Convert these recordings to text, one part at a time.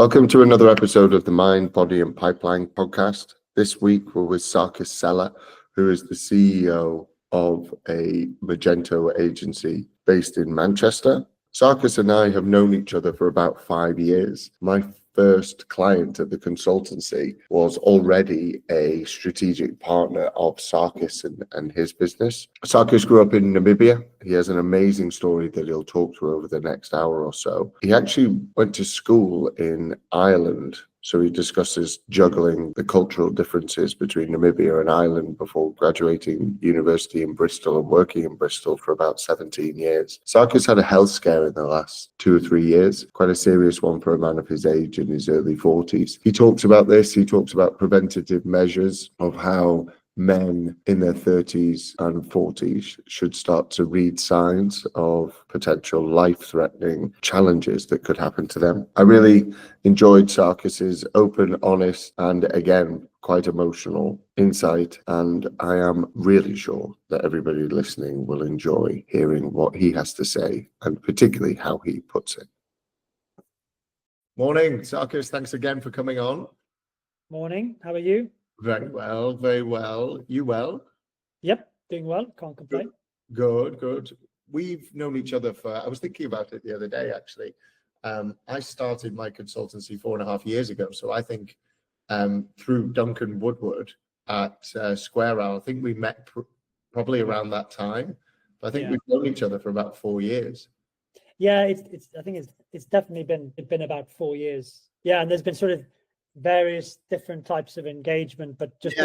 Welcome to another episode of the Mind, Body and Pipeline podcast. This week we're with Sarkis Salleh, who is the CEO of a Magento agency based in Manchester. Sarkis and I have known each other for about 5 years. My first client at the consultancy was already a strategic partner of Sarkis and his business. Sarkis grew up in Namibia. He has an amazing story that he'll talk through over the next hour or so. He actually went to school in Ireland. So he discusses juggling the cultural differences between Namibia and Ireland before graduating university in Bristol and working in Bristol for about 17 years. Sarkis had a health scare in the last 2 or 3 years, quite a serious one for a man of his age in his early 40s. He talks about this. He talks about preventative measures of how men in their 30s and 40s should start to read signs of potential life-threatening challenges that could happen to them. I really enjoyed Sarkis's open, honest, and again, quite emotional insight, and I am really sure that everybody listening will enjoy hearing what he has to say, and particularly how he puts it. Morning, Sarkis. Thanks again for coming on. Morning. How are you? Very well, very well. You well? Yep, doing well. Can't complain. Good. We've known each other I was thinking about it the other day, actually. I started my consultancy 4.5 years ago. So I think through Duncan Woodward at Square Owl, I think we met probably around that time. But I think we've known each other for about 4 years. Yeah, I think it's definitely been about 4 years. Yeah, and there's been sort of various different types of engagement, but just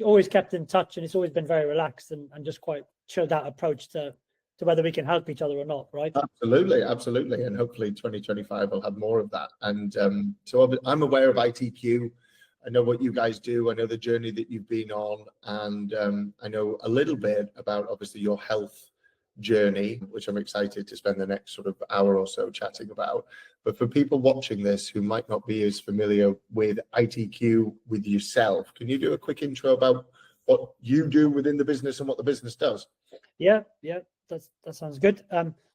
always kept in touch, and it's always been very relaxed and just quite chilled out approach to whether we can help each other or not, right? Absolutely, and hopefully 2025 will have more of that. And so I'm aware of ITQ. I know what you guys do. I know the journey that you've been on, and I know a little bit about obviously your health journey, which I'm excited to spend the next sort of hour or so chatting about. But for people watching this who might not be as familiar with ITQ with yourself, can you do a quick intro about what you do within the business and what the business does? Yeah, that sounds good.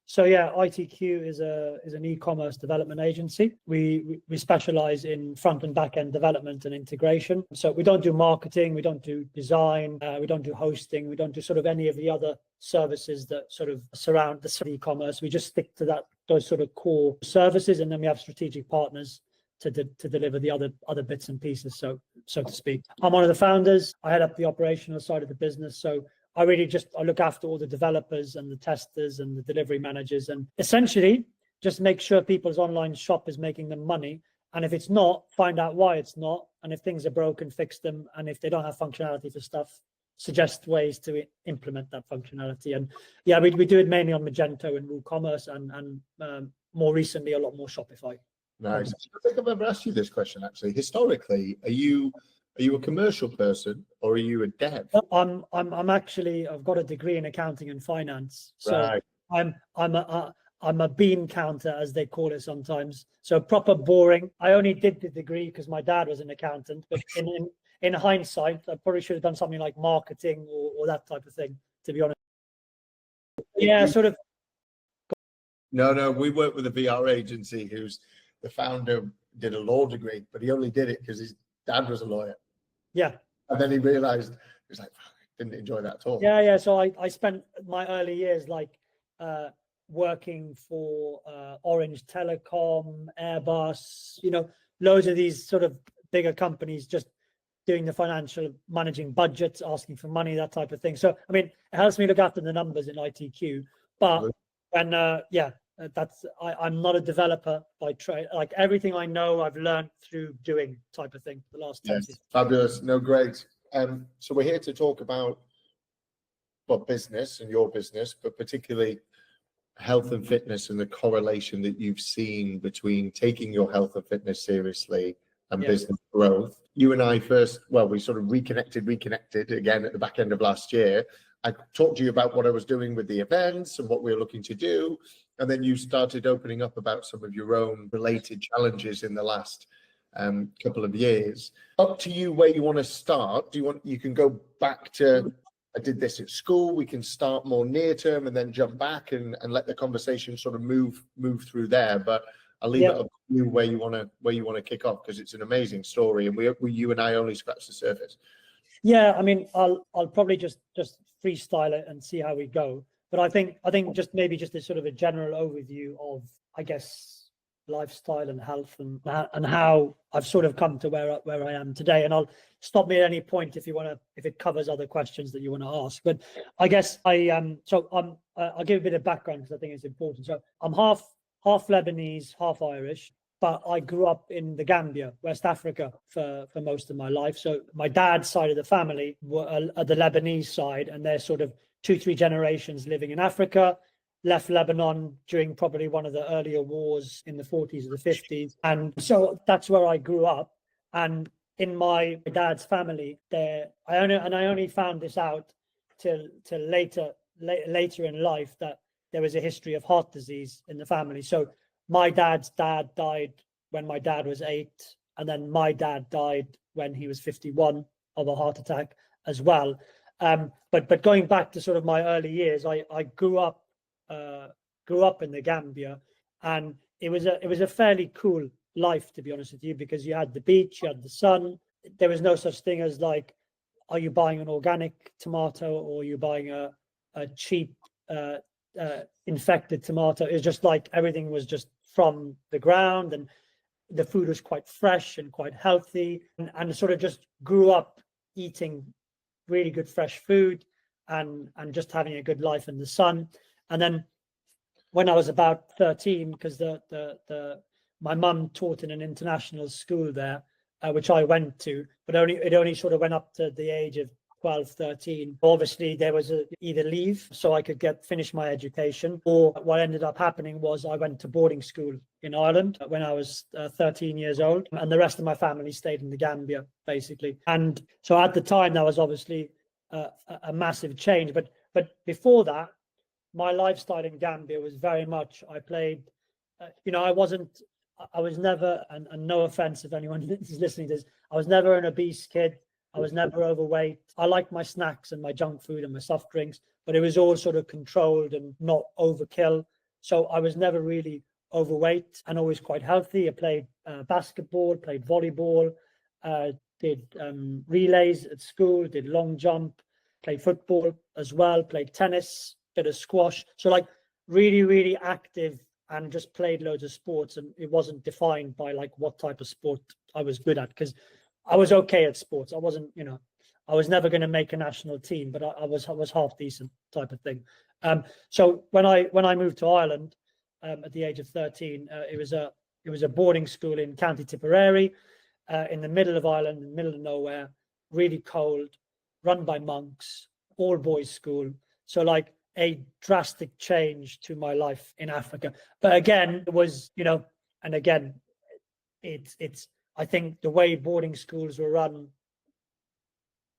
So yeah, ITQ is an e-commerce development agency. We specialize in front and back end development and integration. So we don't do marketing, we don't do design, we don't do hosting, we don't do sort of any of the other services that sort of surround the e-commerce. We just stick to those sort of core services, and then we have strategic partners to deliver the other bits and pieces, so to speak. I'm one of the founders. I head up the operational side of the business. So I look after all the developers and the testers and the delivery managers, and essentially just make sure people's online shop is making them money. And if it's not, find out why it's not. And if things are broken, fix them. And if they don't have functionality for stuff, suggest ways to implement that functionality. And yeah, we do it mainly on Magento and WooCommerce, and more recently a lot more Shopify. Nice. I think I've ever asked you this question actually. Historically, are you a commercial person or are you a dev? I'm actually, I've got a degree in accounting and finance. So right. I'm a bean counter, as they call it sometimes. So proper boring. I only did the degree because my dad was an accountant, but in hindsight, I probably should have done something like marketing or that type of thing, to be honest. Yeah, sort of. No, we work with a VR agency who's the founder did a law degree, but he only did it because his dad was a lawyer. Yeah. And then he realized, he was like, I didn't enjoy that at all. Yeah. So I spent my early years working for Orange Telecom, Airbus, loads of these sort of bigger companies, just doing the financial, managing budgets, asking for money, that type of thing. So, I mean, it helps me look after the numbers in ITQ. But when, I'm not a developer by trade. Like everything I know, I've learned through doing type of thing the last 10 years. Fabulous. No, great. So we're here to talk about business and your business, but particularly health and fitness and the correlation that you've seen between taking your health and fitness seriously and business growth. You and I we sort of reconnected again at the back end of last year. I talked to you about what I was doing with the events and what we were looking to do. And then you started opening up about some of your own related challenges in the last couple of years. Up to you where you want to start. You can go back to, I did this at school. We can start more near term and then jump back and let the conversation sort of move through there. But I'll leave it up to you where you want to kick off, because it's an amazing story, and you and I only scratched the surface. Yeah, I mean, I'll probably just freestyle it and see how we go. But I think just maybe just a sort of a general overview of, I guess, lifestyle and health and how I've sort of come to where I am today. And I'll stop me at any point if it covers other questions that you want to ask. But I guess I'll give a bit of background because I think it's important. So I'm half Lebanese, half Irish, but I grew up in the Gambia, West Africa, for most of my life. So my dad's side of the family were the Lebanese side, and they're sort of 2-3 generations living in Africa, left Lebanon during probably one of the earlier wars in the 40s or the 50s. And so that's where I grew up. And in my dad's family, I only found this out till later in life, that there was a history of heart disease in the family. So my dad's dad died when my dad was 8, and then my dad died when he was 51 of a heart attack as well. But going back to sort of my early years, I grew up in the Gambia, and it was a fairly cool life, to be honest with you, because you had the beach, you had the sun. There was no such thing as like, are you buying an organic tomato or are you buying a cheap infected tomato? It's just like everything was just from the ground, and the food was quite fresh and quite healthy, and sort of just grew up eating really good fresh food and just having a good life in the sun. And then when I was about 13, because my mum taught in an international school there, which I went to, but it only sort of went up to the age of 12, 13. Obviously, there was either leave so I could finish my education, or what ended up happening was I went to boarding school in Ireland when I was 13 years old, and the rest of my family stayed in the Gambia, basically. And so at the time, that was obviously a massive change. But before that, my lifestyle in Gambia was very much, I played, I was never, and no offense if anyone is listening to this, I was never an obese kid. I was never overweight. I liked my snacks and my junk food and my soft drinks, but it was all sort of controlled and not overkill. So I was never really overweight and always quite healthy. I played basketball, played volleyball, did relays at school, did long jump, played football as well, played tennis, bit of squash. So like really, really active, and just played loads of sports. And it wasn't defined by like what type of sport I was good at, because I was okay at sports. I wasn't, I was never going to make a national team, but I was half decent type of thing. So when I moved to Ireland at the age of 13, it was a boarding school in County Tipperary, in the middle of Ireland, in the middle of nowhere, really cold, run by monks, all boys school. So like a drastic change to my life in Africa. But again, it was, and again, it's I think the way boarding schools were run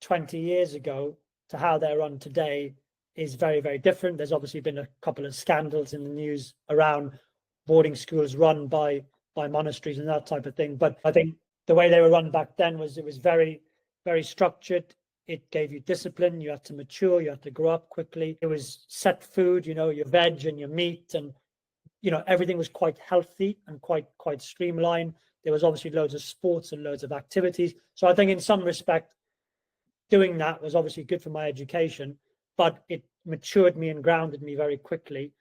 20 years ago to how they're run today is very, very different. There's obviously been a couple of scandals in the news around boarding schools run by monasteries and that type of thing. But I think the way they were run back then was very, very structured. It gave you discipline. You had to mature. You had to grow up quickly. It was set food, your veg and your meat, and everything was quite healthy and quite streamlined. There was obviously loads of sports and loads of activities. So I think in some respect, doing that was obviously good for my education, but it matured me and grounded me very quickly.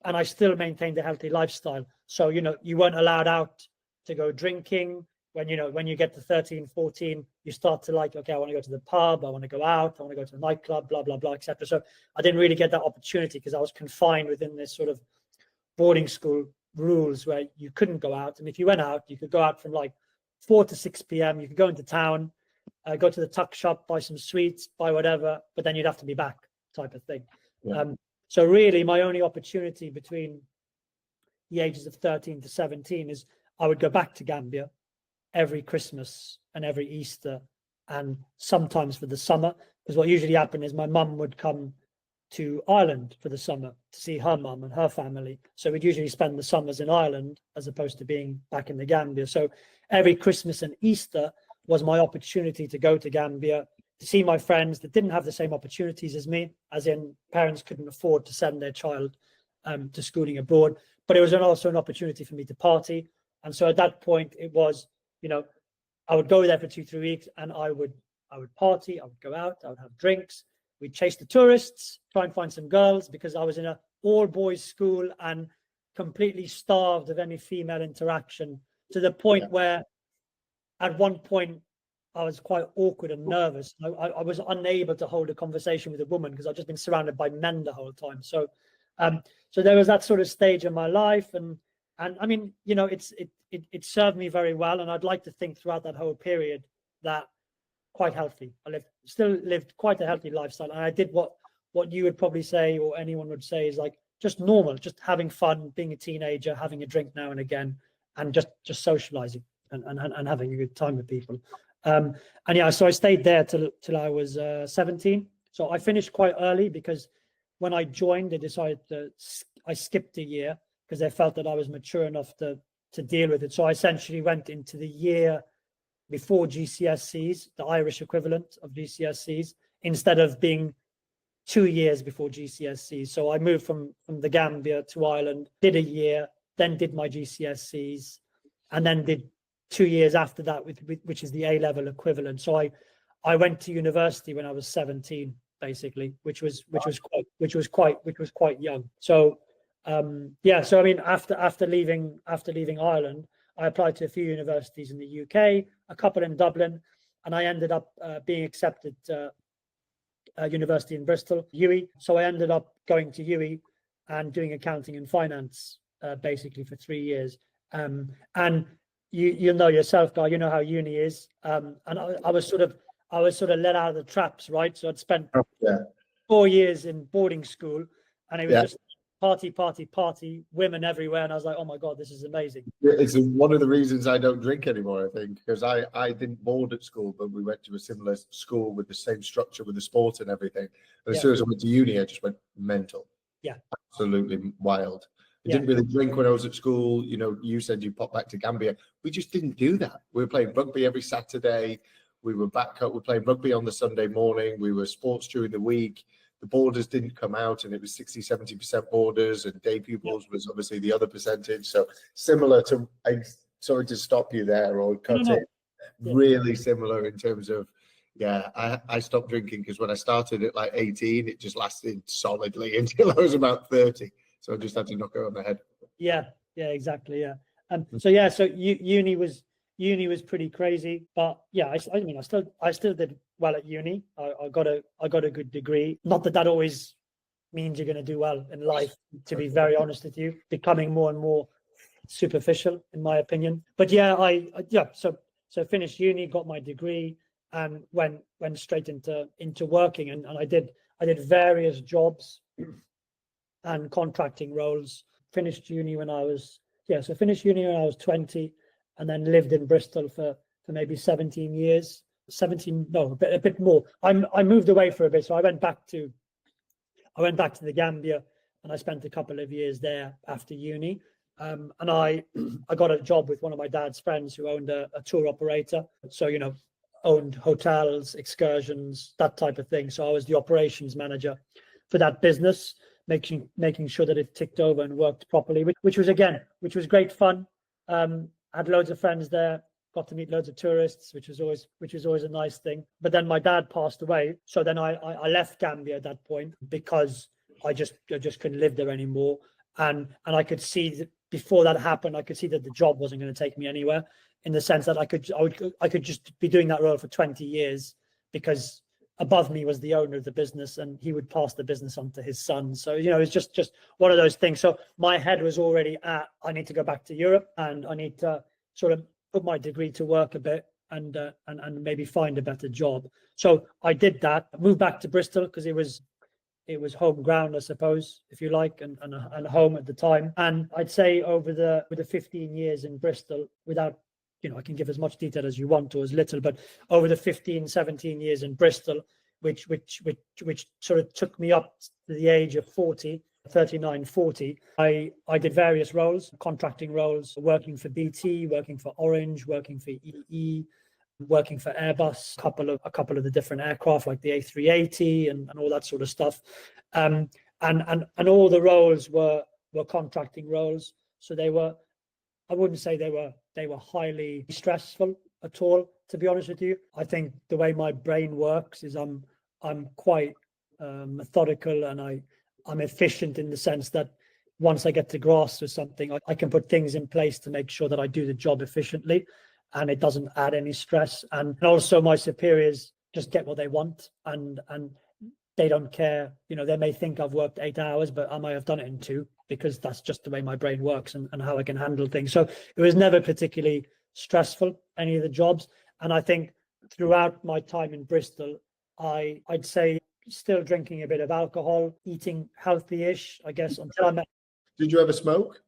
And I still maintained a healthy lifestyle. So, you weren't allowed out to go drinking. When you get to 13, 14, you start to like, okay, I want to go to the pub, I want to go out, I want to go to a nightclub, blah, blah, blah, etc. So I didn't really get that opportunity because I was confined within this sort of boarding school rules where you couldn't go out. And if you went out, you could go out from like 4 to 6 p.m. You could go into town, go to the tuck shop, buy some sweets, buy whatever, but then you'd have to be back, type of thing. Yeah. So really my only opportunity between the ages of 13 to 17 is I would go back to Gambia every Christmas and every Easter, and sometimes for the summer, because what usually happened is my mum would come to Ireland for the summer to see her mum and her family. So we'd usually spend the summers in Ireland as opposed to being back in the Gambia. So every Christmas and Easter was my opportunity to go to Gambia, to see my friends that didn't have the same opportunities as me, as in parents couldn't afford to send their child to schooling abroad. But it was also an opportunity for me to party. And so at that point, it was, I would go there for 2-3 weeks, and I would party, I would go out, I would have drinks, we'd chase the tourists, try and find some girls, because I was in a all boys school and completely starved of any female interaction, to the point where at one point I was quite awkward and nervous. I was unable to hold a conversation with a woman because I've just been surrounded by men the whole time. So there was that sort of stage in my life, and I mean, it served me very well, and I'd like to think throughout that whole period that quite healthy. I still lived quite a healthy lifestyle, and I did what you would probably say, or anyone would say, is like just normal, just having fun, being a teenager, having a drink now and again, and just socializing and having a good time with people. And yeah, so I stayed there till I was 17. So I finished quite early because when I joined, they decided I skipped a year because they felt that I was mature enough to deal with it. So I essentially went into the year before GCSEs, the Irish equivalent of GCSEs, instead of being 2 years before GCSEs. So I moved from the Gambia to Ireland, did a year, then did my GCSEs, and then did 2 years after that, which is the A-level equivalent. So I went to university when I was 17, basically, which was quite young. So so I mean, after leaving Ireland, I applied to a few universities in the UK, a couple in Dublin, and I ended up being accepted to a university in Bristol, UWE. So I ended up going to UWE and doing accounting and finance basically for 3 years. And you know yourself, Guy, you know how uni is. And I was sort of let out of the traps, right? So I'd spent 4 years in boarding school, and it was just party, women everywhere, and I was like, oh my god, this is amazing. It's one of the reasons I don't drink anymore, I think, because I didn't board at school, but we went to a similar school with the same structure with the sport and everything. And as soon as I went to uni, I just went mental. Yeah, absolutely wild. I didn't really drink when I was at school. You said you popped back to Gambia. We just didn't do that. We were playing rugby every Saturday. We were playing rugby on the Sunday morning. We were sports during the week. The borders didn't come out, and it was 60-70% borders, and day pupils was obviously the other percentage. So similar to, I'm sorry to stop you there or cut it, really similar in terms of, I stopped drinking because when I started at like 18, it just lasted solidly until I was about 30. So I just had to knock it on the head. Yeah, exactly. Yeah. So uni was pretty crazy, but I mean, I still did well at uni. I got a good degree. Not that always means you're going to do well in life, to be very honest with you. Becoming more and more superficial, in my opinion. But so finished uni, got my degree, and went straight into working, and I did various jobs and contracting roles. Finished uni when I was 20, and then lived in Bristol for maybe 17 years. 17, no, a bit more. I moved away for a bit, so I went back to the Gambia, and I spent a couple of years there after uni. And I got a job with one of my dad's friends who owned a tour operator. So owned hotels, excursions, that type of thing. So I was the operations manager for that business, making sure that it ticked over and worked properly, which was great fun. Had loads of friends there, got to meet loads of tourists, which was always a nice thing. But then my dad passed away, so then I left Gambia at that point because I just couldn't live there anymore. And I could see that before that happened, I could see that the job wasn't going to take me anywhere, in the sense that I could just be doing that role for 20 years because above me was the owner of the business, and he would pass the business on to his son. So it's just one of those things. So my head was already at, I need to go back to Europe, and I need to sort of put my degree to work a bit and maybe find a better job. So I did that. I moved back to Bristol because it was home ground, I suppose, if you like, and home at the time. And I'd say over the 15 years in Bristol, without, I can give as much detail as you want or as little, but over the 15, 17 years in Bristol, which sort of took me up to the age of 40, 39, 40, I did various roles, contracting roles, working for BT, working for Orange, working for EE, working for Airbus, a couple of the different aircraft like the A380 and all that sort of stuff. And all the roles were contracting roles. So they were I wouldn't say they were highly stressful at all, to be honest with you. I think the way my brain works is I'm quite methodical, and I'm efficient in the sense that once I get to grasp with something, I can put things in place to make sure that I do the job efficiently and it doesn't add any stress. And also my superiors just get what they want, and they don't care. You know, they may think I've worked 8 hours, but I might have done it in 2, because that's just the way my brain works and how I can handle things. So it was never particularly stressful, any of the jobs. And I think throughout my time in Bristol, I'd say still drinking a bit of alcohol, eating healthy-ish, I guess, until I met. Did you ever smoke?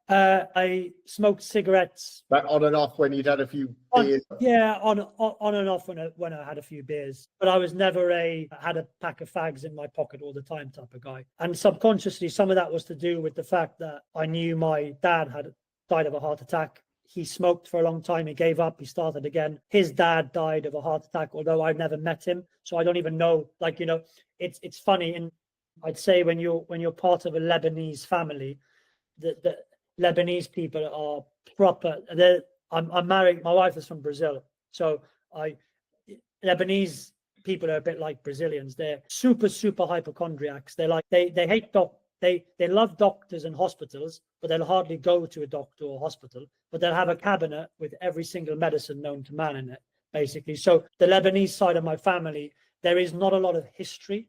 I smoked cigarettes. Like on and off when you'd had a few beers? On and off when I had a few beers. But I was never had a pack of fags in my pocket all the time type of guy. And subconsciously, some of that was to do with the fact that I knew my dad had died of a heart attack. He smoked for a long time. He gave up. He started again. His dad died of a heart attack, although I've never met him, so I don't even know. Like, you know, it's funny. And I'd say when you're part of a Lebanese family, the Lebanese people are proper. I'm married. My wife is from Brazil, so Lebanese people are a bit like Brazilians. They're super hypochondriacs. They hate they love doctors and hospitals, but they'll hardly go to a doctor or hospital. But they'll have a cabinet with every single medicine known to man in it, basically. So the Lebanese side of my family, there is not a lot of history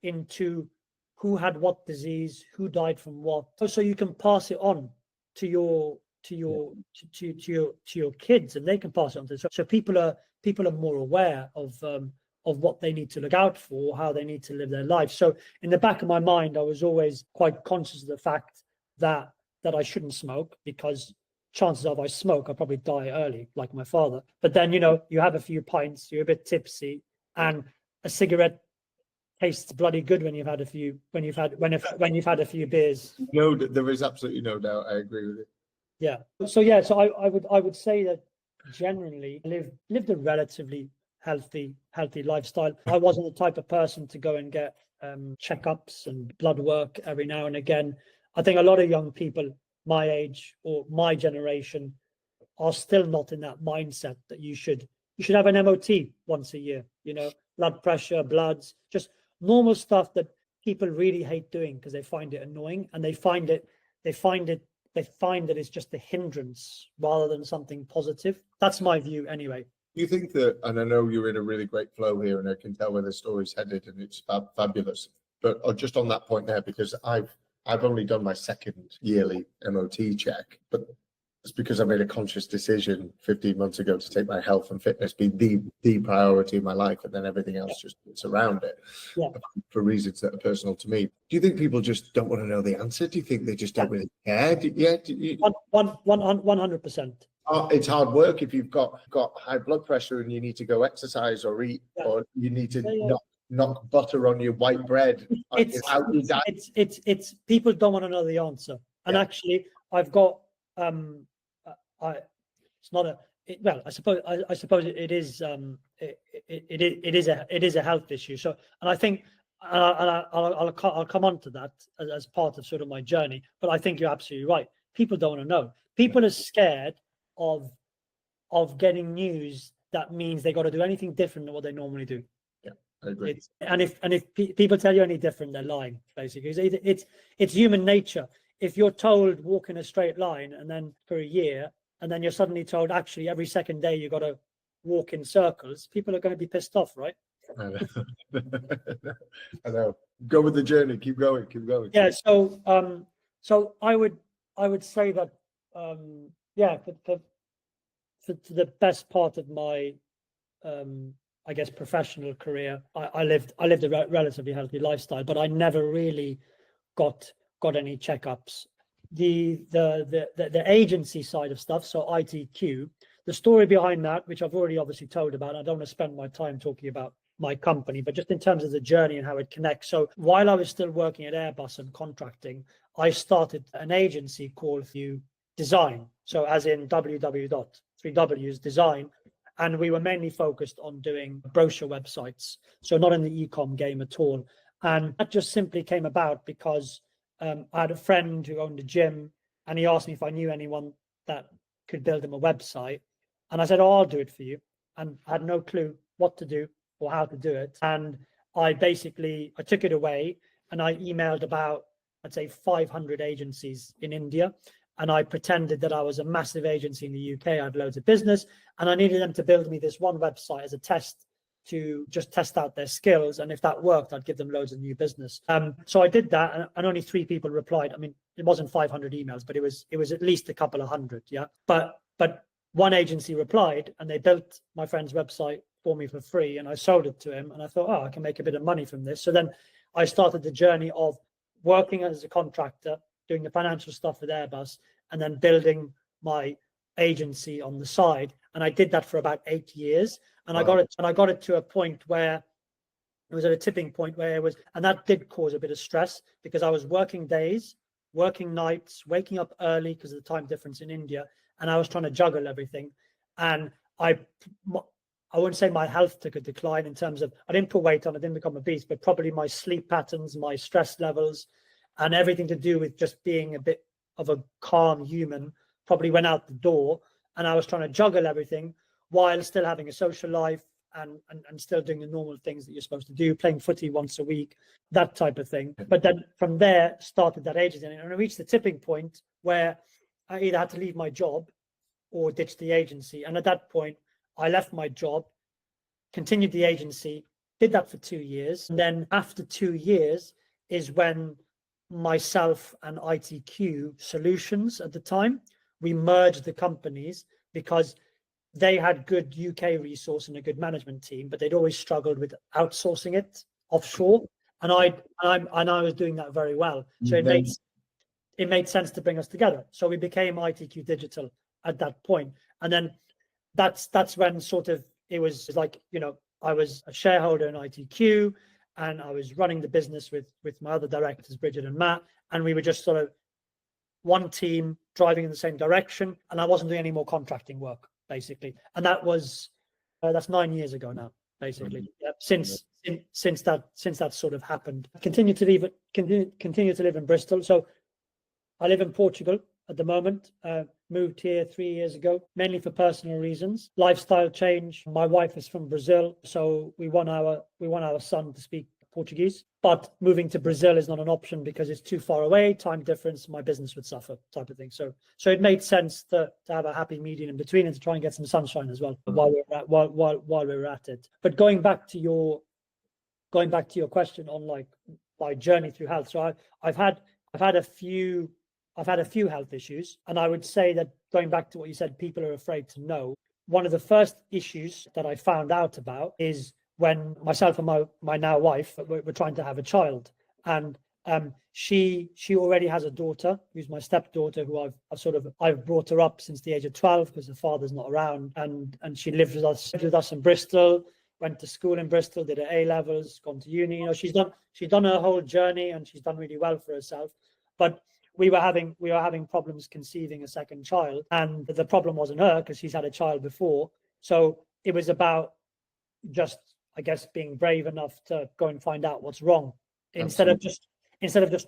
into who had what disease, who died from what, so you can pass it on to your kids, and they can pass it on to. So people are more aware of what they need to look out for, how they need to live their life. So in the back of my mind, I was always quite conscious of the fact that I shouldn't smoke, because chances of I smoke, I'll probably die early, like my father. But then, you know, you have a few pints, you're a bit tipsy, and a cigarette tastes bloody good when you've had a few a few beers. No, there is absolutely no doubt. I agree with it. Yeah. So I would say that generally lived a relatively healthy lifestyle. I wasn't the type of person to go and get checkups and blood work every now and again. I think a lot of young people my age or my generation are still not in that mindset that you should have an MOT once a year, you know, blood pressure, bloods, just normal stuff that people really hate doing because they find it annoying, and they find that it's just a hindrance rather than something positive. That's my view anyway. You think that, and I know you're in a really great flow here, and I can tell where the story's headed, and it's fabulous. But just on that point there, because I've only done my second yearly MOT check, but it's because I made a conscious decision 15 months ago to take my health and fitness be the priority in my life, and then everything else just fits around it for reasons that are personal to me. Do you think people just don't want to know the answer? Do you think they just don't really care? 100%. It's hard work if you've got high blood pressure and you need to go exercise or eat, or you need to knock butter on your white bread. It's people don't want to know the answer. And actually, I've got it's not a well. I suppose it is it is a health issue. So, and I think I'll come on to that as part of sort of my journey. But I think you're absolutely right. People don't want to know. People are scared of getting news that means they got to do anything different than what they normally do. Yeah, I agree. If people tell you any different, they're lying. Basically, it's human nature. If you're told walk in a straight line and then for a year, and then you're suddenly told actually every second day you got to walk in circles, people are going to be pissed off, right? I know. I know. Go with the journey. Keep going. Yeah. So I would say that for the best part of my I guess professional career, I lived a relatively healthy lifestyle, but I never really got any checkups. The agency side of stuff, so ITQ, the story behind that, which I've already obviously told about, I don't want to spend my time talking about my company, but just in terms of the journey and how it connects. So while I was still working at Airbus and contracting, I started an agency called Design, so as in www, 3 W's, design. And we were mainly focused on doing brochure websites, so not in the e-com game at all. And that just simply came about because I had a friend who owned a gym, and he asked me if I knew anyone that could build him a website. And I said, oh, I'll do it for you. And I had no clue what to do or how to do it. And I took it away and I emailed about, I'd say 500 agencies in India. And I pretended that I was a massive agency in the UK. I had loads of business and I needed them to build me this one website as a test to just test out their skills. And if that worked, I'd give them loads of new business. So I did that and only 3 people replied. I mean, it wasn't 500 emails, but it was at least a couple of hundred. Yeah. But one agency replied and they built my friend's website for me for free and I sold it to him and I thought, oh, I can make a bit of money from this. So then I started the journey of working as a contractor, doing the financial stuff with Airbus, and then building my agency on the side. And I did that for about 8 years. And wow. I got it to a point where it was at a tipping point where it was, and that did cause a bit of stress because I was working days, working nights, waking up early because of the time difference in India. And I was trying to juggle everything. And I wouldn't say my health took a decline in terms of, I didn't put weight on, I didn't become obese, but probably my sleep patterns, my stress levels, and everything to do with just being a bit of a calm human probably went out the door. And I was trying to juggle everything while still having a social life and still doing the normal things that you're supposed to do, playing footy once a week, that type of thing. But then from there started that agency. And I reached the tipping point where I either had to leave my job or ditch the agency. And at that point, I left my job, continued the agency, did that for 2 years. And then after 2 years is when myself and ITQ Solutions at the time, we merged the companies because they had good UK resource and a good management team, but they'd always struggled with outsourcing it offshore. And I was doing that very well. So it made sense to bring us together. So we became ITQ Digital at that point. And then that's when sort of it was like, you know, I was a shareholder in ITQ and I was running the business with my other directors, Bridget and Matt, and we were just sort of one team driving in the same direction. And I wasn't doing any more contracting work, basically. And that was that's 9 years ago now, basically. Yeah, since that sort of happened, continue to live in Bristol. So I live in Portugal at the moment. Moved here 3 years ago, mainly for personal reasons. Lifestyle change. My wife is from Brazil, so we want our son to speak Portuguese. But moving to Brazil is not an option because it's too far away, time difference, my business would suffer, type of thing. So it made sense to have a happy medium in between and to try and get some sunshine as well while we're at it. But going back to your question on like my journey through health. So I've had a few health issues, and I would say that going back to what you said, people are afraid to know. One of the first issues that I found out about is when myself and my now wife were trying to have a child, and she already has a daughter who's my stepdaughter, who I've brought her up since the age of 12 because the father's not around, and she lived with us in Bristol, went to school in Bristol, did her A levels, gone to uni. You know, she's done her whole journey and she's done really well for herself. But we were having problems conceiving a second child, and the problem wasn't her because she's had a child before. So it was about just, I guess, being brave enough to go and find out what's wrong instead of just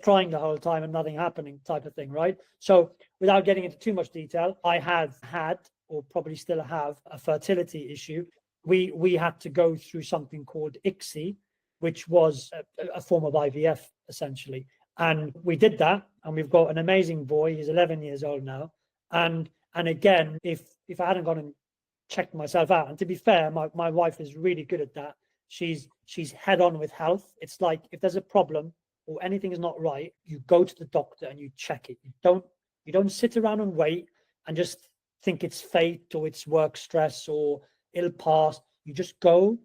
trying the whole time and nothing happening, type of thing, right? So without getting into too much detail, I have had, or probably still have, a fertility issue. We had to go through something called ICSI, which was a form of IVF essentially. And we did that, and we've got an amazing boy. He's 11 years old now. And again, if I hadn't gone and checked myself out, and to be fair, my wife is really good at that. She's head on with health. It's like if there's a problem or anything is not right, you go to the doctor and you check it. You don't sit around and wait and just think it's fate or it's work stress or it'll pass. You just go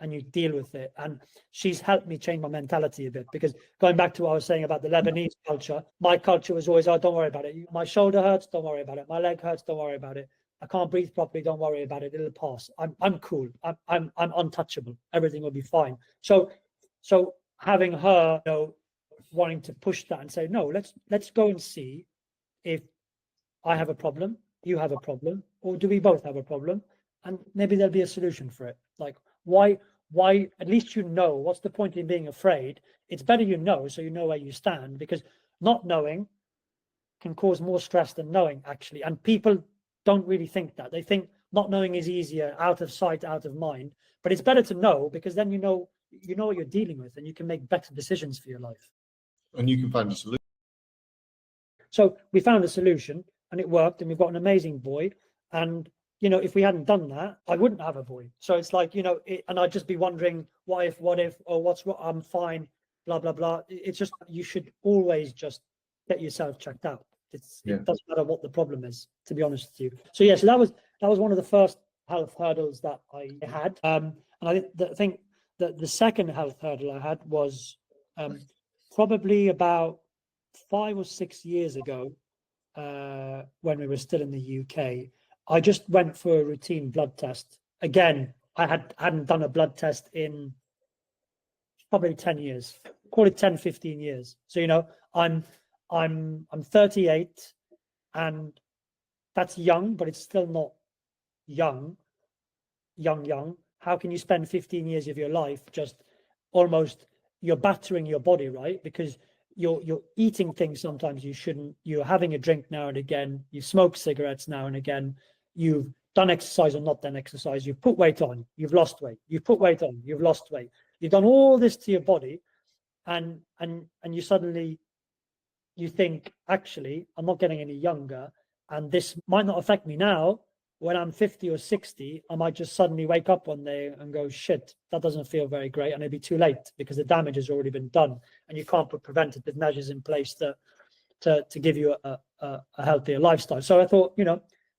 and you deal with it. And she's helped me change my mentality a bit, because going back to what I was saying about the Lebanese culture, my culture was always, oh, don't worry about it. My shoulder hurts, don't worry about it. My leg hurts, don't worry about it. I can't breathe properly, don't worry about it. It'll pass. I'm cool. I'm untouchable. Everything will be fine. So having her, you know, wanting to push that and say, no, let's go and see if I have a problem, you have a problem, or do we both have a problem? And maybe there'll be a solution for it. Like, why at least you know. What's the point in being afraid? It's better you know, so you know where you stand, because not knowing can cause more stress than knowing, actually. And people don't really think that. They think not knowing is easier, out of sight, out of mind. But it's better to know, because then you know what you're dealing with, and you can make better decisions for your life. And you can find a solution. So we found a solution, and it worked, and we've got an amazing boy. And if we hadn't done that, I wouldn't have a boy. So it's like, and I'd just be wondering, what if, or what's what, I'm fine, blah, blah, blah. It's just, you should always just get yourself checked out. It doesn't matter what the problem is, to be honest with you. So yeah, so that was one of the first health hurdles that I had. And I think that the second health hurdle I had was probably about 5 or 6 years ago, when we were still in the UK. I just went for a routine blood test. Again, I hadn't done a blood test in probably 10 years, call it 10, 15 years. So, I'm 38, and that's young, but it's still not young. How can you spend 15 years of your life just almost, you're battering your body, right? Because you're eating things sometimes you shouldn't, you're having a drink now and again, you smoke cigarettes now and again, you've done exercise or not done exercise, you've put weight on, you've lost weight, you've put weight on, you've lost weight, you've done all this to your body, and you suddenly, you think, actually, I'm not getting any younger, and this might not affect me now. When I'm 50 or 60, I might just suddenly wake up one day and go, shit, that doesn't feel very great. And it'll be too late, because the damage has already been done, and you can't put preventative measures in place to give you a healthier lifestyle. So I thought,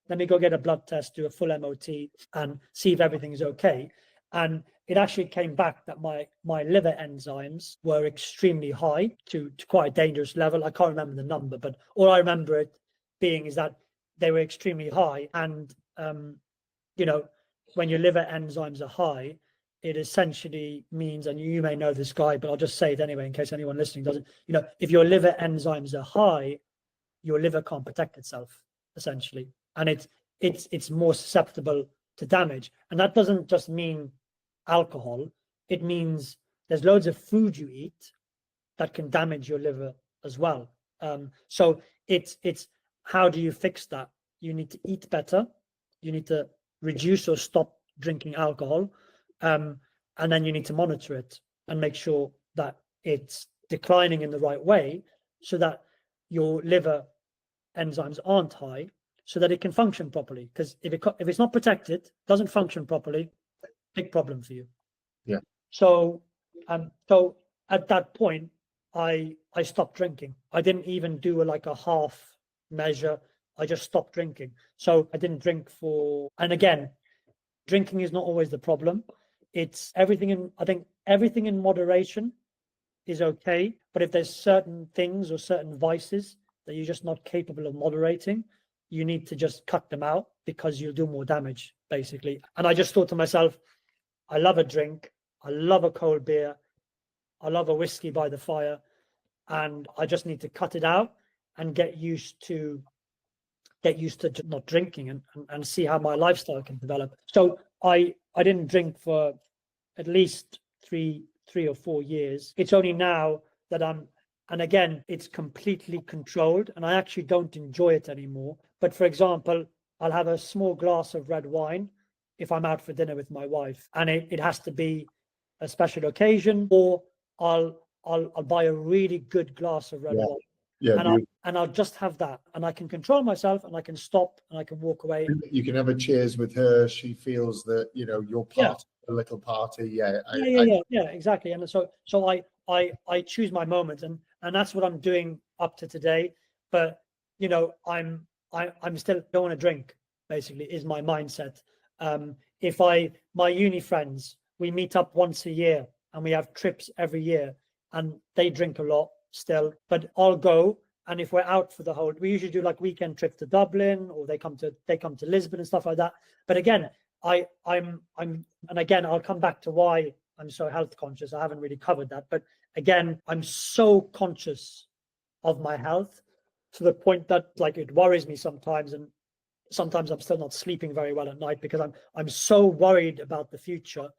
let me go get a blood test, do a full MOT, and see if everything is okay. And it actually came back that my liver enzymes were extremely high, to quite a dangerous level. I can't remember the number, but all I remember it being is that they were extremely high. And when your liver enzymes are high, it essentially means, and you may know this guy, but I'll just say it anyway in case anyone listening doesn't, if your liver enzymes are high, your liver can't protect itself, essentially, and it's more susceptible to damage. And that doesn't just mean alcohol, it means there's loads of food you eat that can damage your liver as well. So it's how do you fix that? You need to eat better, you need to reduce or stop drinking alcohol, and then you need to monitor it and make sure that it's declining in the right way, so that your liver enzymes aren't high, so that it can function properly. Because if it's not protected, doesn't function properly, big problem for you. Yeah. So at that point, I stopped drinking. I didn't even do a half measure. I just stopped drinking. So I didn't drink and again, drinking is not always the problem. It's everything I think everything in moderation is okay. But if there's certain things or certain vices that you're just not capable of moderating, you need to just cut them out, because you'll do more damage, basically. And I just thought to myself, I love a drink, I love a cold beer, I love a whiskey by the fire, and I just need to cut it out and get used to not drinking, and see how my lifestyle can develop. So I didn't drink for at least three or 4 years. It's only now that and again, it's completely controlled, and I actually don't enjoy it anymore. But for example, I'll have a small glass of red wine if I'm out for dinner with my wife, and it has to be a special occasion, or I'll buy a really good glass of red wine. Yeah, and I'll just have that, and I can control myself, and I can stop, and I can walk away. You can have a cheers with her. She feels that you're part of a little party. Yeah, exactly. And so I choose my moments, and that's what I'm doing up to today. But I'm still don't want to drink. Basically, is my mindset. My uni friends, we meet up once a year, and we have trips every year, and they drink a lot still, but I'll go. And if we're out for we usually do weekend trips to Dublin, or they come to Lisbon and stuff like that. But again, and again, I'll come back to why I'm so health conscious. I haven't really covered that, but again, I'm so conscious of my health to the point that it worries me sometimes, and sometimes I'm still not sleeping very well at night, because I'm so worried about the future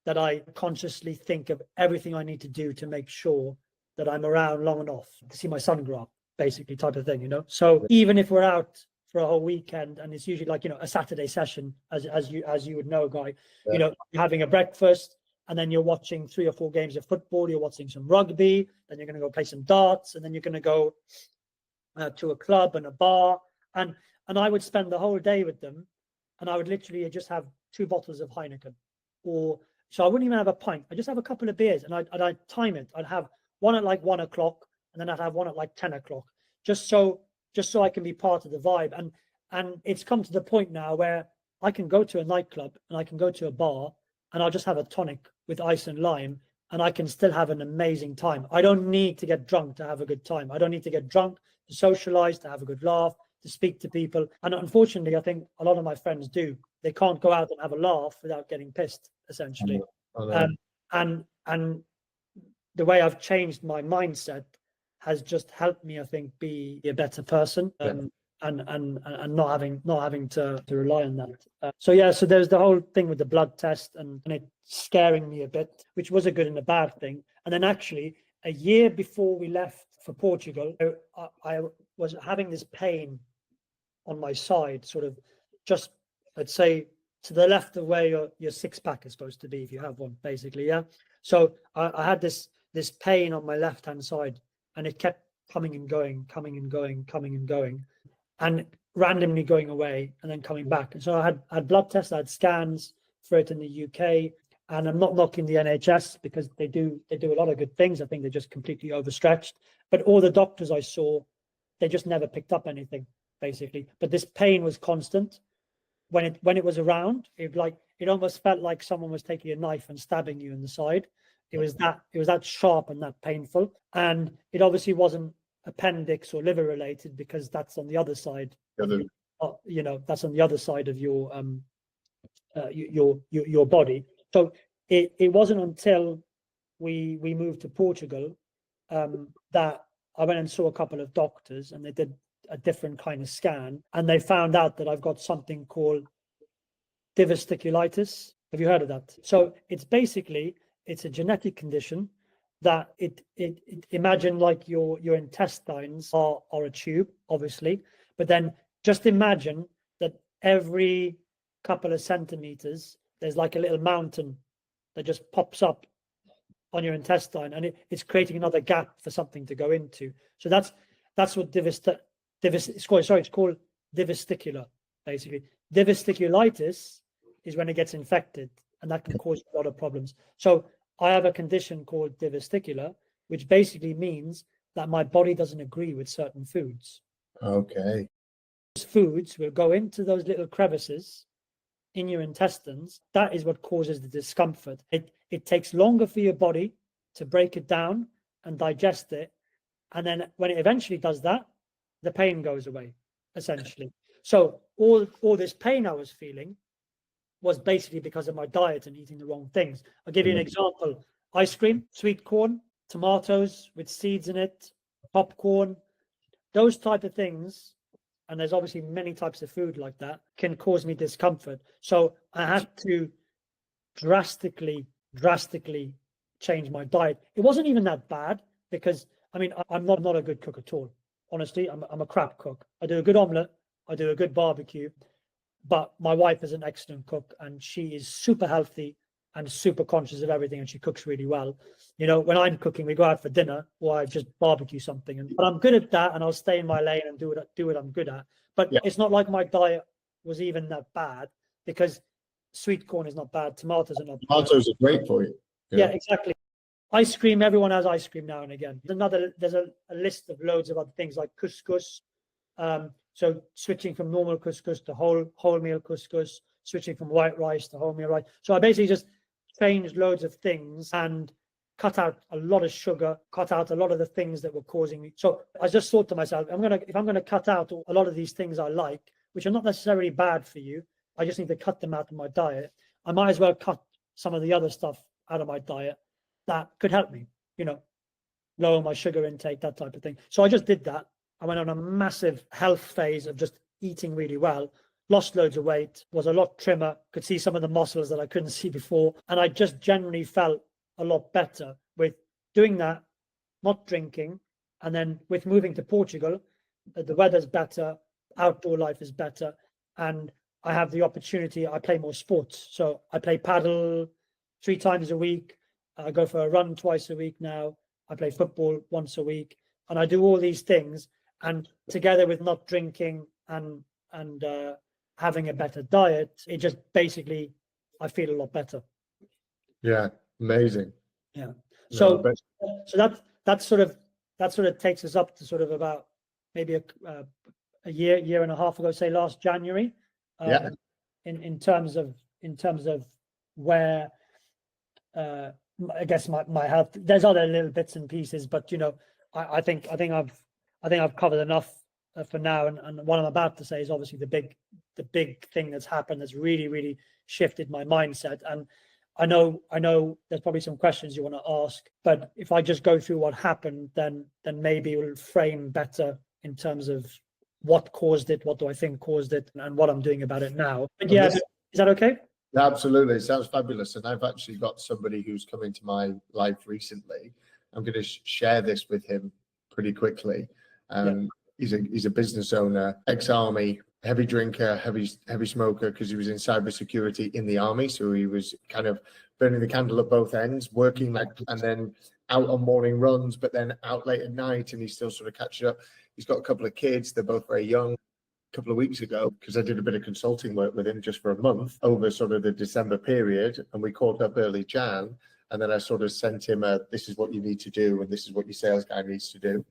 that I consciously think of everything I need to do to make sure that I'm around long enough to see my son grow up, basically, type of thing, So even if we're out for a whole weekend, and it's usually like, a Saturday session, as you would know, Guy, you're having a breakfast, and then you're watching 3 or 4 games of football, you're watching some rugby, then you're going to go play some darts, and then you're going to go to a club and a bar, and I would spend the whole day with them, and I would literally just have 2 bottles of Heineken, or so I wouldn't even have a pint. I just have a couple of beers, and I'd time it. I'd have one at like 1 o'clock, and then I'd have one at like 10 o'clock, just so I can be part of the vibe. And it's come to the point now where I can go to a nightclub and I can go to a bar, and I'll just have a tonic with ice and lime, and I can still have an amazing time. I don't need to get drunk to have a good time. I don't need to get drunk to socialize, to have a good laugh, to speak to people. And unfortunately, I think a lot of my friends do. They can't go out and have a laugh without getting pissed, essentially. And the way I've changed my mindset has just helped me, I think, be a better person, and not having to rely on that. So there's the whole thing with the blood test and it scaring me a bit, which was a good and a bad thing. And then actually, a year before we left for Portugal, I was having this pain on my side, sort of just, let's say, to the left of where your six-pack is supposed to be, if you have one, basically, yeah. So I had this pain on my left-hand side, and it kept coming and going, and randomly going away and then coming back. And so I had blood tests, I had scans for it in the UK, and I'm not knocking the NHS because they do a lot of good things. I think they're just completely overstretched. But all the doctors I saw, they just never picked up anything, basically. But this pain was constant. When it was around, it almost felt like someone was taking a knife and stabbing you in the side. It was that sharp and that painful. And it obviously wasn't appendix or liver related, because that's on the other side. That's on the other side of your body. So it wasn't until we moved to Portugal that I went and saw a couple of doctors, and they did a different kind of scan, and they found out that I've got something called diverticulitis. Have you heard of that? So it's a genetic condition that it imagine like your intestines are a tube, obviously, but then just imagine that every couple of centimeters there's like a little mountain that just pops up on your intestine, and it's creating another gap for something to go into. So that's what it's called diverticular, basically. Diverticulitis is when it gets infected, and that can cause a lot of problems. So I have a condition called diverticular, which basically means that my body doesn't agree with certain foods. Okay. Those foods will go into those little crevices in your intestines. That is what causes the discomfort. It takes longer for your body to break it down and digest it. And then when it eventually does that, the pain goes away, essentially. So all this pain I was feeling was basically because of my diet and eating the wrong things. I'll give you an example. Ice cream, sweet corn, tomatoes with seeds in it, popcorn, those type of things, and there's obviously many types of food like that, can cause me discomfort. So I had to drastically change my diet. It wasn't even that bad, because I'm not a good cook at all. Honestly, I'm a crap cook. I do a good omelette, I do a good barbecue, but my wife is an excellent cook, and she is super healthy and super conscious of everything, and she cooks really well. When I'm cooking, we go out for dinner, or I just barbecue something, but I'm good at that, and I'll stay in my lane and do what I'm good at. But It's not like my diet was even that bad, because sweet corn is not bad, tomatoes are not bad. Tomatoes are great for you. Yeah, exactly. Ice cream, everyone has ice cream now and again. There's a list of loads of other things like couscous. So switching from normal couscous to wholemeal couscous, switching from white rice to wholemeal rice. So I basically just changed loads of things and cut out a lot of sugar, cut out a lot of the things that were causing me. So I just thought to myself, if I'm gonna cut out a lot of these things I like, which are not necessarily bad for you, I just need to cut them out of my diet. I might as well cut some of the other stuff out of my diet that could help me, lower my sugar intake, that type of thing. So I just did that. I went on a massive health phase of just eating really well, lost loads of weight, was a lot trimmer, could see some of the muscles that I couldn't see before. And I just generally felt a lot better with doing that, not drinking, And then with moving to Portugal, the weather's better, outdoor life is better, and I have the opportunity. I play more sports, so I play paddle 3 times a week. I go for a run twice a week now. I play football once a week, and I do all these things. And together with not drinking and having a better diet, it just basically I feel a lot better. Yeah, amazing. Yeah. No, So that sort of takes us up to sort of about maybe a year and a half ago, say last January. Yeah. In terms of where I guess my health. There's other little bits and pieces, but I think I've covered enough for now. And what I'm about to say is obviously the big thing that's happened that's really shifted my mindset. And I know there's probably some questions you want to ask, but if I just go through what happened, then maybe it will frame better in terms of what caused it, what do I think caused it, and what I'm doing about it now. But yeah, is that okay? Absolutely. It sounds fabulous. And I've actually got somebody who's come into my life recently. I'm going to share this with him pretty quickly. He's a business owner, ex-army, heavy drinker, heavy smoker, because he was in cybersecurity in the army. So he was kind of burning the candle at both ends, working and then out on morning runs, but then out late at night, and he's still sort of catching up. He's got a couple of kids. They're both very young. A couple of weeks ago, because I did a bit of consulting work with him just for a month over sort of the December period, and we caught up early Jan, and then I sort of sent him this is what you need to do, and this is what your sales guy needs to do.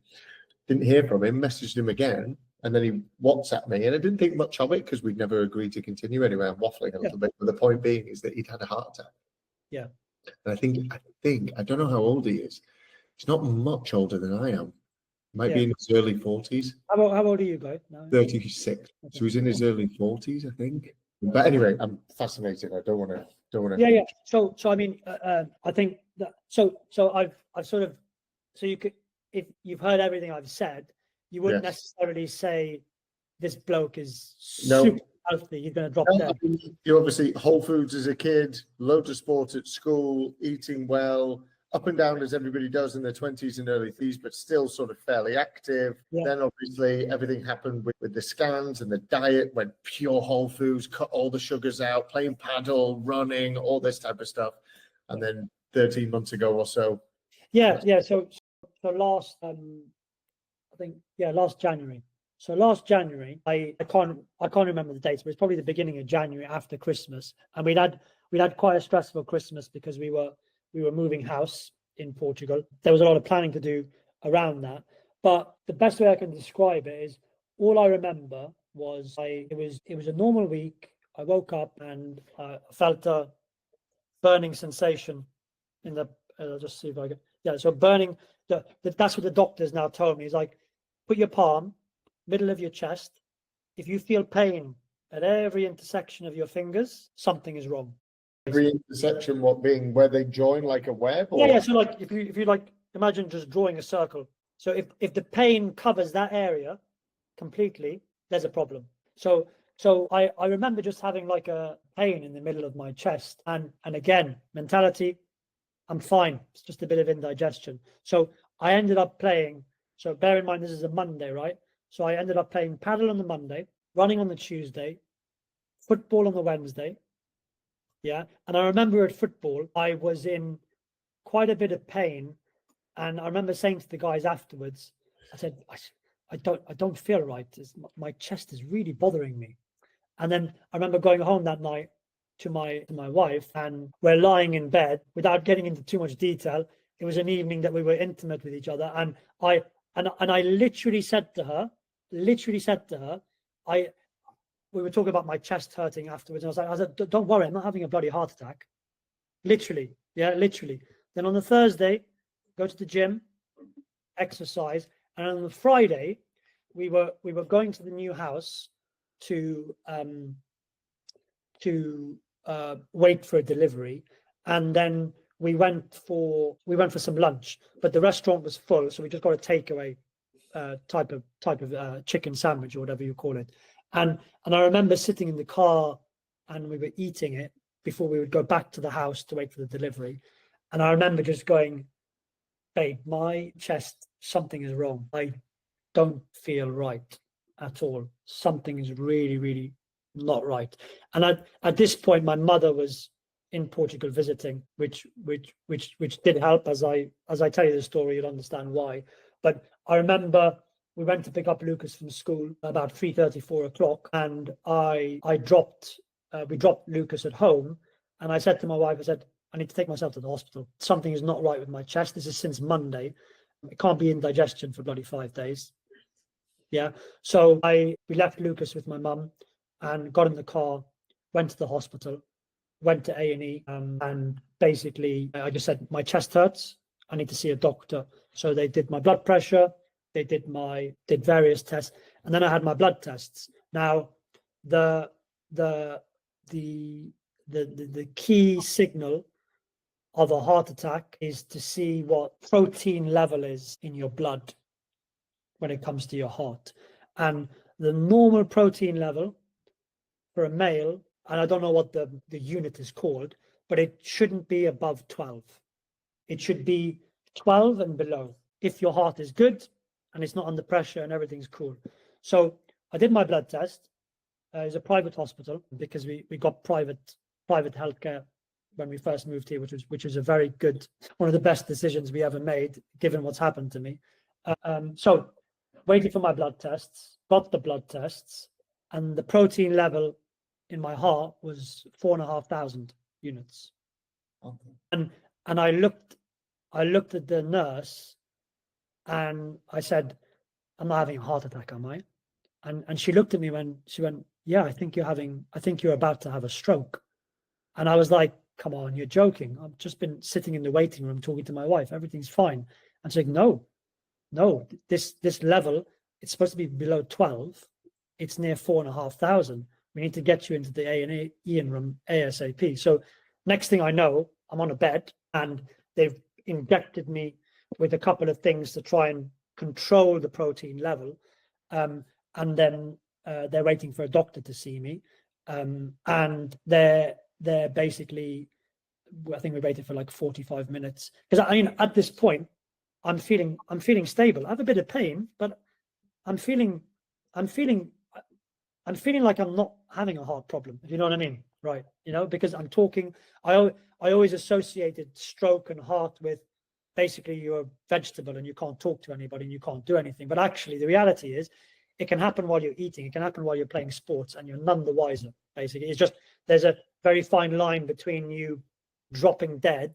Didn't hear from him, messaged him again, and then he WhatsApped me, and I didn't think much of it because we'd never agreed to continue anyway. I'm waffling a little bit, but the point being is that he'd had a heart attack. Yeah. And I think I don't know how old he is. He's not much older than I am. Might be in his early 40s. How old are you, guys? No. 36. So he's in his early 40s, I think. But anyway, I'm fascinated. I don't want to. Yeah. So I mean, I think that. So I've sort of. So you could, if you've heard everything I've said, you wouldn't necessarily say this bloke is super healthy. You're going to drop dead. I mean, you obviously Whole Foods as a kid, loads of sport at school, eating well. Up and down as everybody does in their 20s and early 30s, but still sort of fairly active. Yeah. Then obviously everything happened with the scans, and the diet went pure whole foods, cut all the sugars out, playing paddle, running, all this type of stuff. And then 13 months ago or so. Yeah. So last, I think, last January. So last January, I can't remember the dates, but it's probably the beginning of January after Christmas. And we'd had quite a stressful Christmas because we were moving house in Portugal. There was a lot of planning to do around that. But the best way I can describe it is all I remember was it was a normal week. I woke up and I felt a burning sensation in the, I'll just see if I can, so burning, that's what the doctors now told me. Is like, put your palm, middle of your chest. If you feel pain at every intersection of your fingers, something is wrong. Every intersection, what being where they join like a web? Or? Yeah. So like if you like imagine just drawing a circle. So if the pain covers that area completely, there's a problem. So I remember just having like a pain in the middle of my chest, and again, mentality, I'm fine. It's just a bit of indigestion. So I ended up playing. So bear in mind this is a Monday, right? So I ended up playing paddle on the Monday, running on the Tuesday, football on the Wednesday. Yeah. And I remember at football, I was in quite a bit of pain. And I remember saying to the guys afterwards, I said, I don't feel right. My chest is really bothering me. And then I remember going home that night to my wife, and we're lying in bed without getting into too much detail. It was an evening that we were intimate with each other. And I literally said to her, we were talking about my chest hurting afterwards. And I said, don't worry, I'm not having a bloody heart attack. Literally. Then on the Thursday, go to the gym, exercise. And on the Friday, we were going to the new house to wait for a delivery. And then we went for some lunch, but the restaurant was full. So we just got a takeaway type of chicken sandwich or whatever you call it. And I remember sitting in the car and we were eating it before we would go back to the house to wait for the delivery. And I remember just going, babe, my chest, something is wrong. I don't feel right at all. Something is really, really not right. And at this point, my mother was in Portugal visiting, which did help. As I tell you the story, you'll understand why. But I remember we went to pick up Lucas from school about 3:30, 4 o'clock, and we dropped Lucas at home, and I said to my wife, I said, I need to take myself to the hospital. Something is not right with my chest. This is since Monday. It can't be indigestion for bloody 5 days. Yeah. So we left Lucas with my mum and got in the car, went to the hospital, went to A&E, and basically I just said, my chest hurts. I need to see a doctor. So they did my blood pressure. They did various tests, and then I had my blood tests. Now, the key signal of a heart attack is to see what protein level is in your blood when it comes to your heart. And the normal protein level for a male, and I don't know what the unit is called, but it shouldn't be above 12. It should be 12 and below if your heart is good and it's not under pressure and everything's cool. So I did my blood test. It's a private hospital because we got private healthcare when we first moved here, which was a very good, one of the best decisions we ever made, given what's happened to me. So waiting for my blood tests, got the blood tests, and the protein level in my heart was 4,500 units. Okay. And I looked at the nurse and I said, I'm not having a heart attack, am I? And she looked at me when she went, yeah, I think you're about to have a stroke. And I was like, come on, you're joking. I've just been sitting in the waiting room talking to my wife. Everything's fine. And she's like, no, this level, it's supposed to be below 12. It's near 4,500. We need to get you into the A&E room ASAP. So next thing I know, I'm on a bed and they've injected me with a couple of things to try and control the protein level. And then they're waiting for a doctor to see me. And they're basically, I think we waited for like 45 minutes. Because I mean, at this point, I'm feeling stable. I have a bit of pain, but I'm feeling like I'm not having a heart problem, if you know what I mean, right? You know, because I'm talking, I always associated stroke and heart with basically you're a vegetable and you can't talk to anybody and you can't do anything. But actually, the reality is, it can happen while you're eating, it can happen while you're playing sports, and you're none the wiser. Basically, it's just there's a very fine line between you dropping dead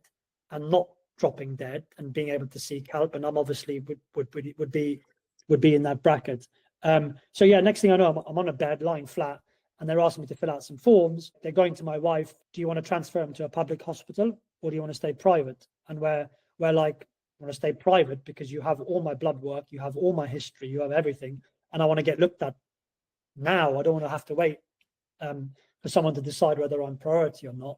and not dropping dead and being able to seek help. And I'm obviously would be in that bracket. So yeah, next thing I know, I'm on a bed lying flat and they're asking me to fill out some forms. They're going to my wife, do you want to transfer him to a public hospital or do you want to stay private? And we're like, I want to stay private because you have all my blood work, you have all my history, you have everything, and I want to get looked at now. I don't want to have to wait for someone to decide whether I'm priority or not.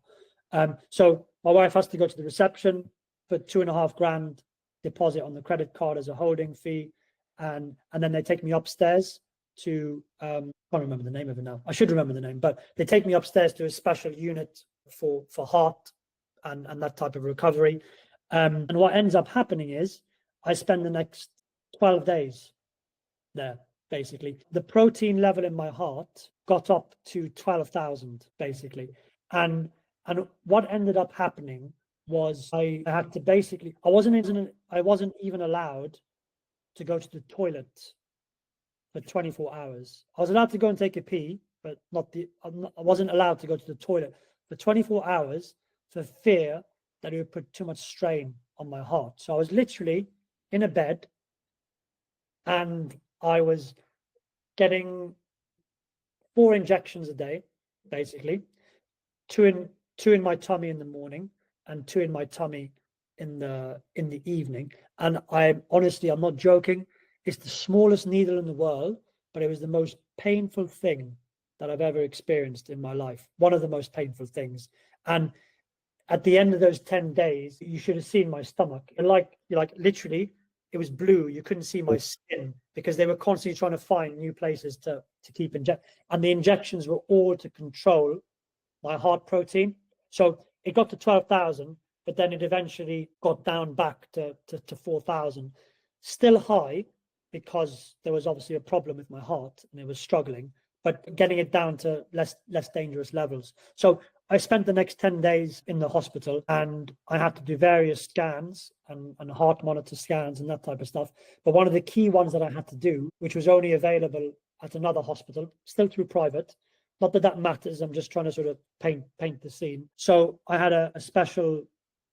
So my wife has to go to the reception, put $2,500 deposit on the credit card as a holding fee. And then they take me upstairs to I can't remember the name of it now. I should remember the name, but they take me upstairs to a special unit for heart and that type of recovery. And what ends up happening is I spend the next 12 days there. Basically, the protein level in my heart got up to 12,000 basically, and what ended up happening was I had to basically I wasn't even allowed to go to the toilet for 24 hours. I was allowed to go and take a pee, but I wasn't allowed to go to the toilet for 24 hours for fear that it would put too much strain on my heart. So I was literally in a bed and I was getting 4 injections a day, basically, two in my tummy in the morning and 2 in my tummy in the evening. And I'm not joking, it's the smallest needle in the world, but it was the most painful thing that I've ever experienced in my life. One of the most painful things. And at the end of those 10 days, you should have seen my stomach. Like literally, it was blue. You couldn't see my skin because they were constantly trying to find new places to keep inject. And the injections were all to control my heart protein. So it got to 12,000. but then it eventually got down back to 4,000. Still high because there was obviously a problem with my heart and it was struggling, but getting it down to less dangerous levels. So I spent the next 10 days in the hospital, and I had to do various scans and heart monitor scans and that type of stuff. But one of the key ones that I had to do, which was only available at another hospital, still through private, not that that matters, I'm just trying to sort of paint the scene. So I had a special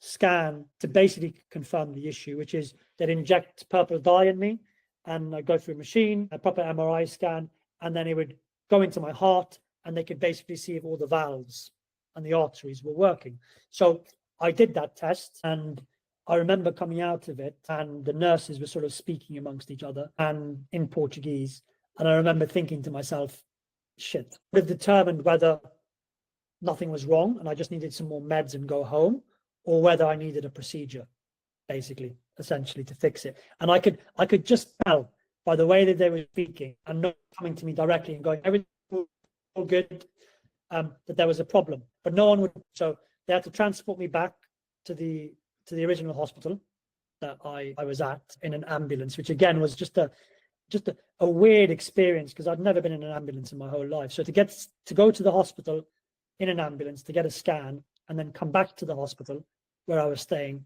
scan to basically confirm the issue, which is they'd inject purple dye in me, and I'd go through a machine, a proper MRI scan, and then it would go into my heart, and they could basically see if all the valves and the arteries were working. So I did that test, and I remember coming out of it, and the nurses were sort of speaking amongst each other and in Portuguese. And I remember thinking to myself, shit, I would have determined whether nothing was wrong and I just needed some more meds and go home, or whether I needed a procedure, basically, essentially, to fix it. And I could just tell by the way that they were speaking and not coming to me directly and going, everything all good, that there was a problem, but no one would. So they had to transport me back to the original hospital that I was at in an ambulance, which again was just a weird experience because I'd never been in an ambulance in my whole life. So to go to the hospital in an ambulance to get a scan and then come back to the hospital where I was staying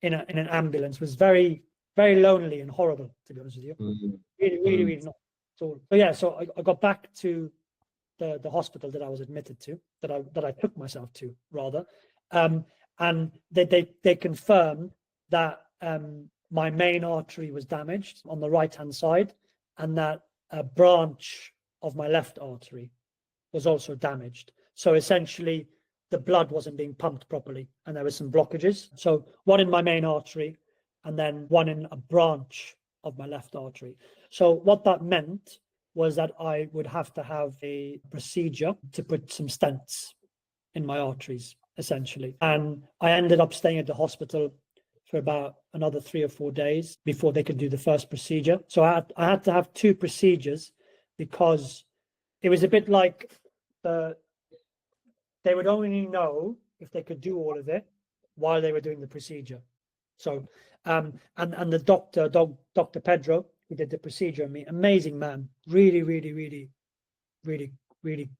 in an ambulance was very, very lonely and horrible, to be honest with you. Really not at all. But yeah, so I got back to the hospital that I was admitted to, that I took myself to rather, and they confirmed that my main artery was damaged on the right hand side, and that a branch of my left artery was also damaged. So essentially, the blood wasn't being pumped properly, and there were some blockages. So one in my main artery, and then one in a branch of my left artery. So what that meant was that I would have to have a procedure to put some stents in my arteries, essentially. And I ended up staying at the hospital for about another 3 or 4 days before they could do the first procedure. So I had to have 2 procedures because it was a bit like they would only know if they could do all of it while they were doing the procedure. So and the Dr. Pedro, who did the procedure on me, amazing man, really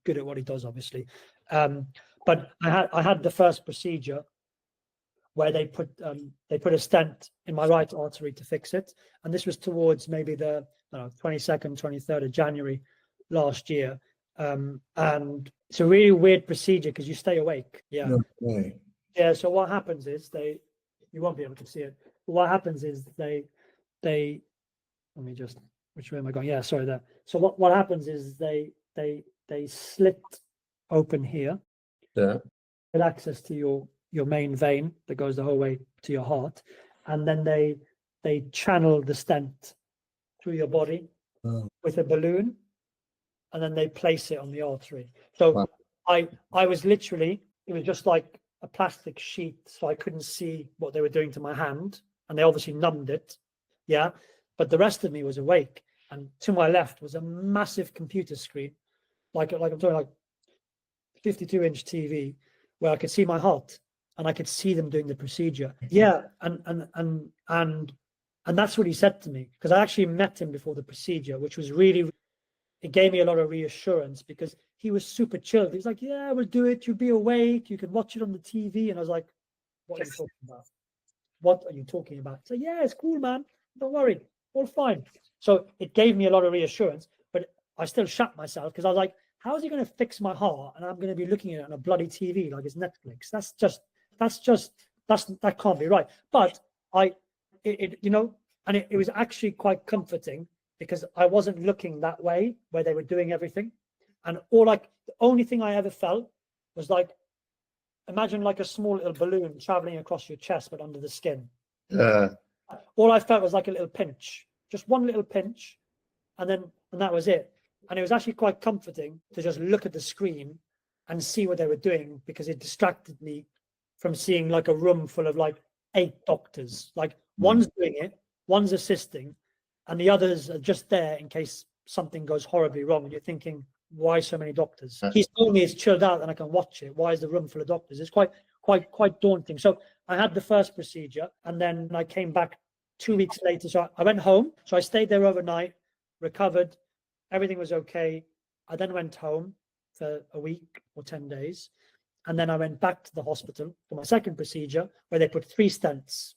good at what he does, obviously. But I had the first procedure where they put a stent in my right artery to fix it, and this was towards maybe the 22nd, 23rd of January last year. And it's a really weird procedure because you stay awake. Yeah. Okay. Yeah. So what happens is you won't be able to see it. But what happens is they let me just, which way am I going? Yeah, sorry there. So what happens is they slit open here. Yeah. Get access to your main vein that goes the whole way to your heart, and then they channel the stent through your body with a balloon, and then they place it on the artery. So Wow. I was literally, it was just like a plastic sheet, so I couldn't see what they were doing to my hand, and they obviously numbed it. Yeah, but the rest of me was awake, and to my left was a massive computer screen, like I'm talking like 52-inch TV, where I could see my heart and I could see them doing the procedure. Yeah, and that's what he said to me, because I actually met him before the procedure, which was really, it gave me a lot of reassurance because he was super chilled. He's like, yeah, we'll do it. You'll be awake. You can watch it on the TV. And I was like, what are you talking about? What are you talking about? So yeah, it's cool, man. Don't worry. All fine. So it gave me a lot of reassurance, but I still shut myself because I was like, how is he going to fix my heart? And I'm going to be looking at it on a bloody TV like it's Netflix. That can't be right. But it was actually quite comforting because I wasn't looking that way where they were doing everything. And the only thing I ever felt was like, imagine like a small little balloon traveling across your chest, but under the skin. All I felt was like a little pinch, just one little pinch. And that was it. And it was actually quite comforting to just look at the screen and see what they were doing, because it distracted me from seeing like a room full of like 8 doctors. Like one's doing it, one's assisting, and the others are just there in case something goes horribly wrong. And you're thinking, why so many doctors? He's told me it's chilled out and I can watch it. Why is the room full of doctors? It's quite quite daunting. So I had the first procedure, and then I came back 2 weeks later. So I went home. So I stayed there overnight, recovered, everything was okay. I then went home for a week or 10 days. And then I went back to the hospital for my second procedure, where they put 3 stents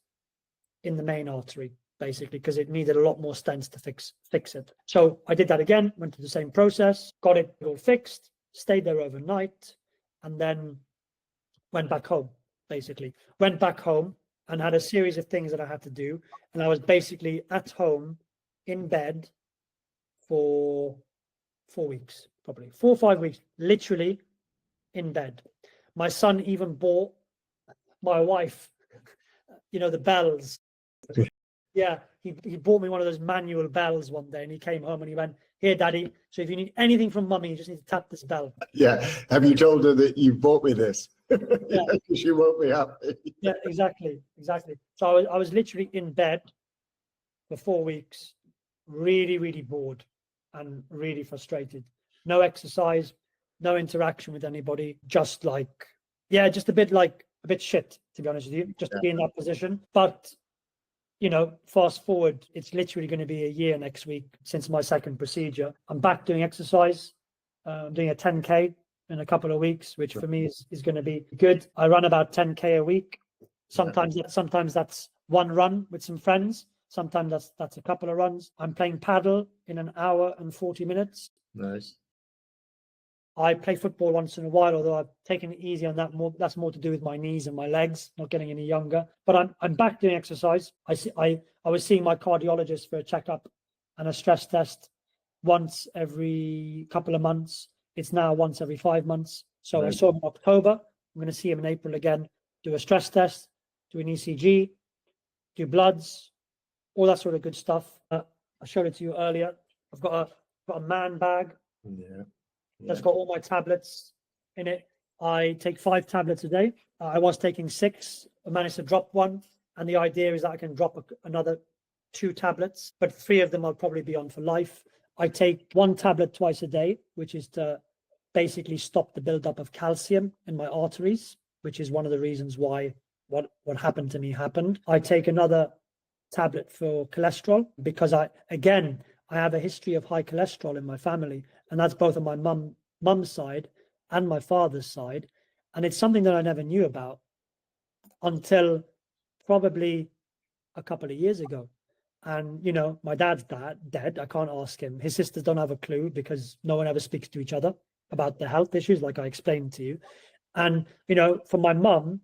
in the main artery, basically, because it needed a lot more stents to fix it. So I did that again, went through the same process, got it all fixed, stayed there overnight, and then went back home, basically. Went back home and had a series of things that I had to do. And I was basically at home in bed for 4 weeks, probably 4 or 5 weeks, literally in bed. My son even bought my wife, the bells. Yeah, he bought me one of those manual bells one day, and he came home and he went, "Here, Daddy, so if you need anything from Mummy, you just need to tap this bell." Yeah. Have you told her that you bought me this? Yeah. She won't be happy. Yeah, exactly. So I was literally in bed for 4 weeks, really, really bored and really frustrated. No exercise, no interaction with anybody, just a bit shit, to be honest with you, just to be in that position. But fast forward, it's literally going to be a year next week since my second procedure. I'm back doing exercise. I'm doing a 10K in a couple of weeks, which for me is going to be good. I run about 10K a week. Sometimes that's one run with some friends. Sometimes that's a couple of runs. I'm playing paddle in an hour and 40 minutes. Nice. I play football once in a while, although I've taken it easy on that. That's more to do with my knees and my legs, not getting any younger. But I'm back doing exercise. I was seeing my cardiologist for a checkup and a stress test once every couple of months. It's now once every 5 months. So I saw him in October. I'm going to see him in April again, do a stress test, do an ECG, do bloods, all that sort of good stuff. I showed it to you earlier. I've got a man bag. Yeah. That's got all my tablets in it. I take 5 tablets a day. I was taking 6. I managed to drop one. And the idea is that I can drop another 2 tablets, but 3 of them I'll probably be on for life. I take 1 tablet twice a day, which is to basically stop the buildup of calcium in my arteries, which is one of the reasons why what happened to me happened. I take another tablet for cholesterol because I have a history of high cholesterol in my family, and that's both on my mum's side and my father's side. And it's something that I never knew about until probably a couple of years ago. And my dad's dead. I can't ask him. His sisters don't have a clue because no one ever speaks to each other about their health issues, like I explained to you. And for my mum,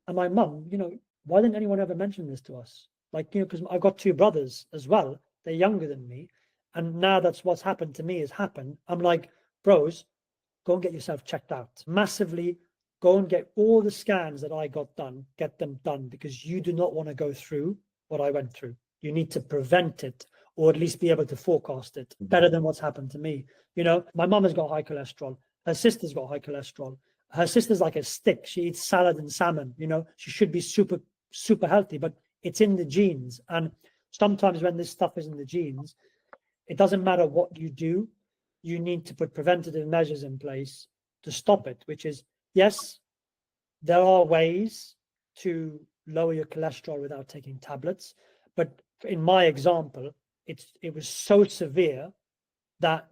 why didn't anyone ever mention this to us? Because I've got 2 brothers as well. They're younger than me. And now that's what's happened to me has happened. I'm like, bros, go and get yourself checked out. Massively, go and get all the scans that I got done, get them done, because you do not want to go through what I went through. You need to prevent it, or at least be able to forecast it better than what's happened to me. My mum has got high cholesterol. Her sister's got high cholesterol. Her sister's like a stick. She eats salad and salmon. She should be super, super healthy, but it's in the genes. And sometimes when this stuff is in the genes, it doesn't matter what you do. You need to put preventative measures in place to stop it, which is, yes, there are ways to lower your cholesterol without taking tablets. But in my example, it was so severe that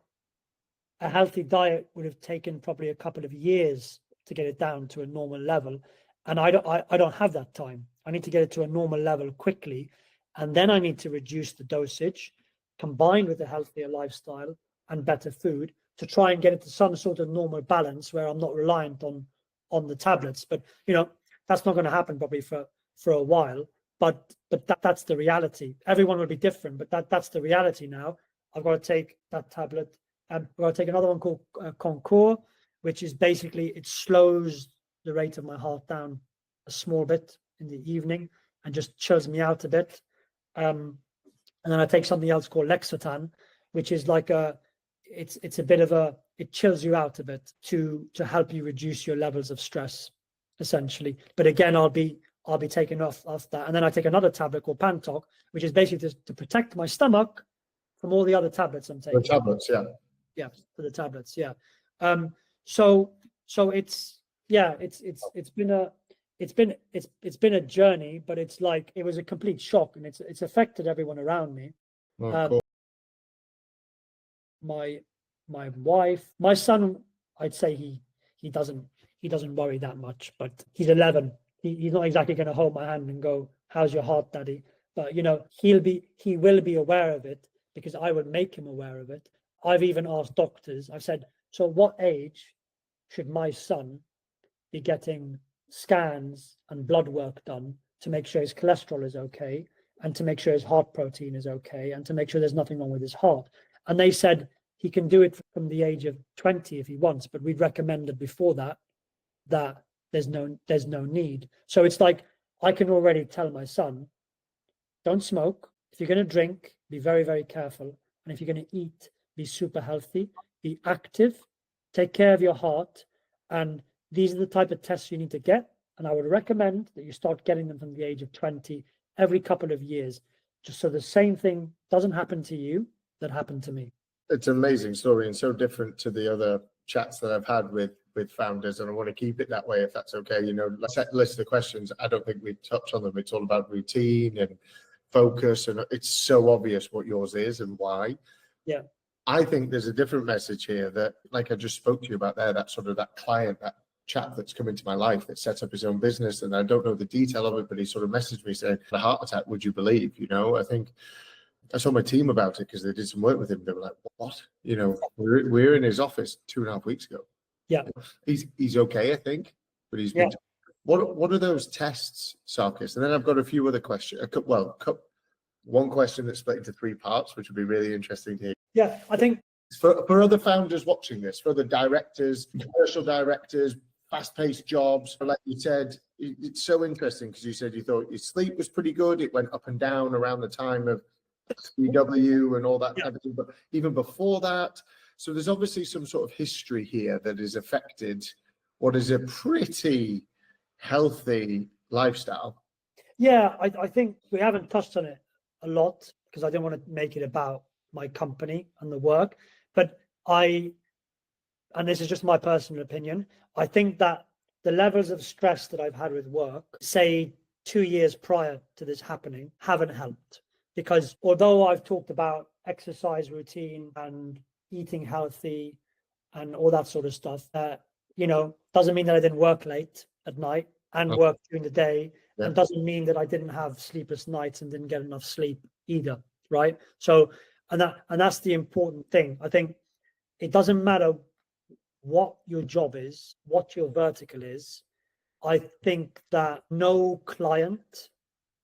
a healthy diet would have taken probably a couple of years to get it down to a normal level. And I don't have that time. I need to get it to a normal level quickly. And then I need to reduce the dosage combined with a healthier lifestyle and better food to try and get it to some sort of normal balance where I'm not reliant on the tablets. But that's not going to happen probably for a while. But that's the reality. Everyone will be different, but that's the reality now. I've got to take that tablet, and I've got to take another one called Concours, which is basically, it slows the rate of my heart down a small bit in the evening and just chills me out a bit. And then I take something else called Lexotan, which is like it's a bit of it chills you out a bit to help you reduce your levels of stress, essentially. But again, I'll be taken off that. And then I take another tablet called Pantoc, which is basically to protect my stomach from all the other tablets I'm taking. The tablets, yeah. Yeah, for the tablets, yeah. So it's been it's been a journey, but it's like it was a complete shock, and it's affected everyone around me. Cool. My wife, my son, I'd say he doesn't worry that much, but he's 11. He's not exactly going to hold my hand and go, "How's your heart, daddy?" But he will be aware of it because I would make him aware of it. I've even asked doctors. I've said, "So what age should my son be getting scans and blood work done to make sure his cholesterol is okay, and to make sure his heart protein is okay, and to make sure there's nothing wrong with his heart?" And they said he can do it from the age of 20 if he wants, but we'd recommended before that there's no need. So it's like I can already tell my son, don't smoke. If you're going to drink, be very, very careful. And if you're going to eat, be super healthy, be active, take care of your heart. And these are the type of tests you need to get. And I would recommend that you start getting them from the age of 20 every couple of years, just so the same thing doesn't happen to you that happened to me. It's an amazing story and so different to the other chats that I've had with founders, and I want to keep it that way if that's okay. Let's list the questions. I don't think we touch on them. It's all about routine and focus, and it's so obvious what yours is and why. Yeah. I think there's a different message here that, like I just spoke to you about there, that client, that chap that's come into my life that sets up his own business, and I don't know the detail of it, but he sort of messaged me saying, "A heart attack, would you believe?" I think I told my team about it because they did some work with him. They were like, "What?" We're in his office 2.5 weeks ago. Yeah. He's okay, I think, but he's been. What are those tests, Sarkis? And then I've got a few other questions. One question that's split into 3 parts, which would be really interesting to hear. Yeah, I think for other founders watching this, for other directors, commercial directors, fast-paced jobs, like you said, it's so interesting because you said you thought your sleep was pretty good. It went up and down around the time of CW and all that type of thing, but even before that. So there's obviously some sort of history here that has affected what is a pretty healthy lifestyle. Yeah, I think we haven't touched on it a lot because I didn't want to make it about my company and the work. But and this is just my personal opinion, I think that the levels of stress that I've had with work, say 2 years prior to this happening, haven't helped. Because although I've talked about exercise routine and eating healthy and all that sort of stuff, doesn't mean that I didn't work late at night and work during the day. Yeah. And doesn't mean that I didn't have sleepless nights and didn't get enough sleep either, right? So, and that's the important thing. I think it doesn't matter what your job is, what your vertical is. I think that no client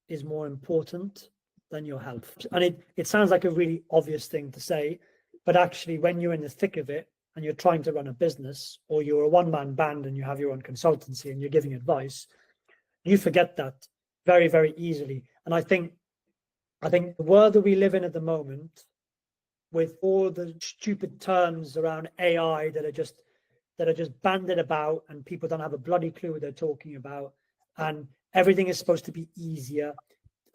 is more important than your health. And it sounds like a really obvious thing to say, but actually when you're in the thick of it and you're trying to run a business, or you're a one-man band and you have your own consultancy and you're giving advice, you forget that very, very easily. And I think the world that we live in at the moment, with all the stupid terms around AI that are just bandied about, and people don't have a bloody clue what they're talking about, and everything is supposed to be easier.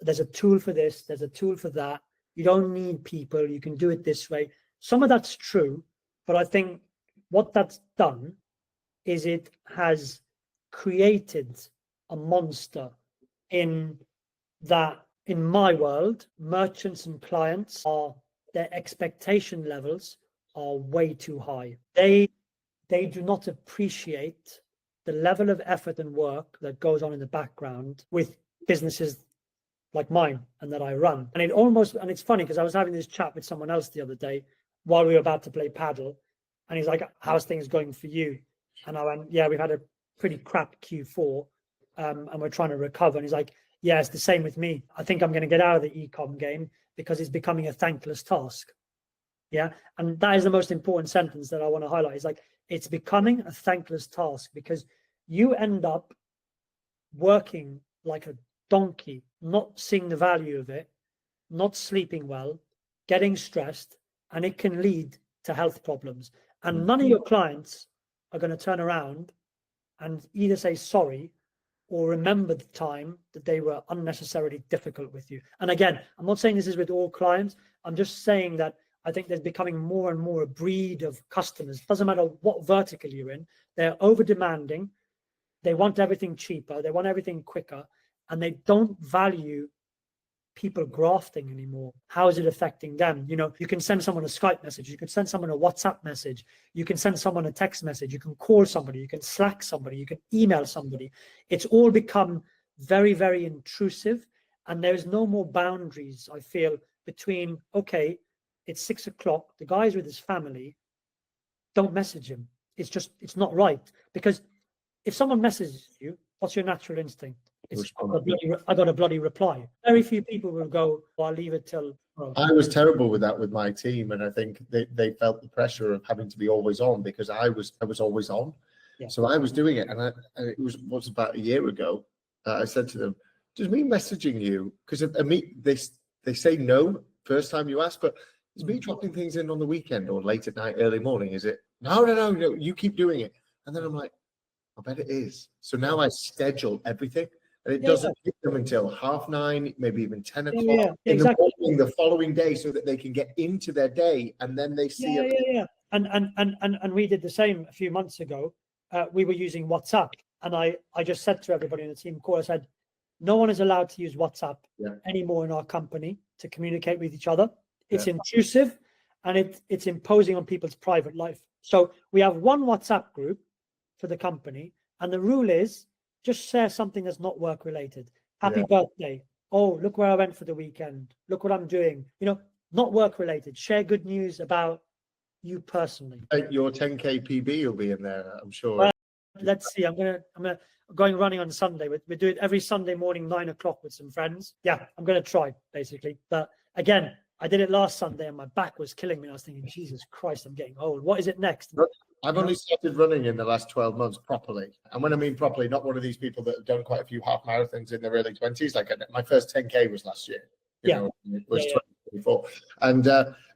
There's a tool for this, there's a tool for that. You don't need people, you can do it this way. Some of that's true, but I think what that's done is it has created a monster in that, in my world, merchants and clients their expectation levels are way too high. They do not appreciate the level of effort and work that goes on in the background with businesses like mine and that I run. And it's funny because I was having this chat with someone else the other day while we were about to play paddle, and he's like, "How's things going for you?" And I went, "Yeah, we've had a pretty crap Q4, and we're trying to recover." And he's like, "Yeah, it's the same with me. I think I'm going to get out of the e-com game because it's becoming a thankless task." Yeah, and that is the most important sentence that I want to highlight. It's like, it's becoming a thankless task because you end up working like a donkey, not seeing the value of it, not sleeping well, getting stressed, and it can lead to health problems. And none of your clients are going to turn around and either say sorry or remember the time that they were unnecessarily difficult with you. And again, I'm not saying this is with all clients. I'm just saying that I think there's becoming more and more a breed of customers. It doesn't matter what vertical you're in, they're over demanding. They want everything cheaper, they want everything quicker, and they don't value people grafting anymore. How is it affecting them? You know, you can send someone a Skype message, you can send someone a WhatsApp message, you can send someone a text message, you can call somebody, you can Slack somebody, you can email somebody. It's all become very, very intrusive, and there is no more boundaries, I feel, between, okay, it's 6 o'clock, the guy's with his family, don't message him. It's not right. Because if someone messages you, what's your natural instinct? It's I got a bloody reply. Very few people will go, well, I'll leave it till. I was terrible with that with my team, and I think they felt the pressure of having to be always on, because I was always on. Yeah. So I was doing it, and it was about a year ago. I said to them, "Does me messaging you, because they say no first time you ask, but is me dropping things in on the weekend or late at night, early morning? Is it? No, you keep doing it." And then I'm like, I bet it is. So now I schedule everything. And it doesn't hit them until 9:30, maybe even 10 o'clock in the morning the following day, so that they can get into their day, and then they see it. And we did the same a few months ago. We were using WhatsApp, and I just said to everybody in the team call, I said, no one is allowed to use WhatsApp anymore in our company to communicate with each other. It's intrusive, and it's imposing on people's private life. So we have one WhatsApp group for the company, and the rule is, just share something that's not work related. Happy birthday. Oh, look where I went for the weekend. Look what I'm doing. You know, not work related. Share good news about you personally. Your 10K PB will be in there, I'm sure. Well, let's see. I'm going running on Sunday. We do it every Sunday morning, 9 o'clock with some friends. Yeah, I'm going to try basically. But again, I did it last Sunday and my back was killing me. I was thinking, Jesus Christ, I'm getting old. What is it next? I've only started running in the last 12 months properly. And when I mean properly, not one of these people that have done quite a few half marathons in their early 20s. Like my first 10K was last year. It was 2024. And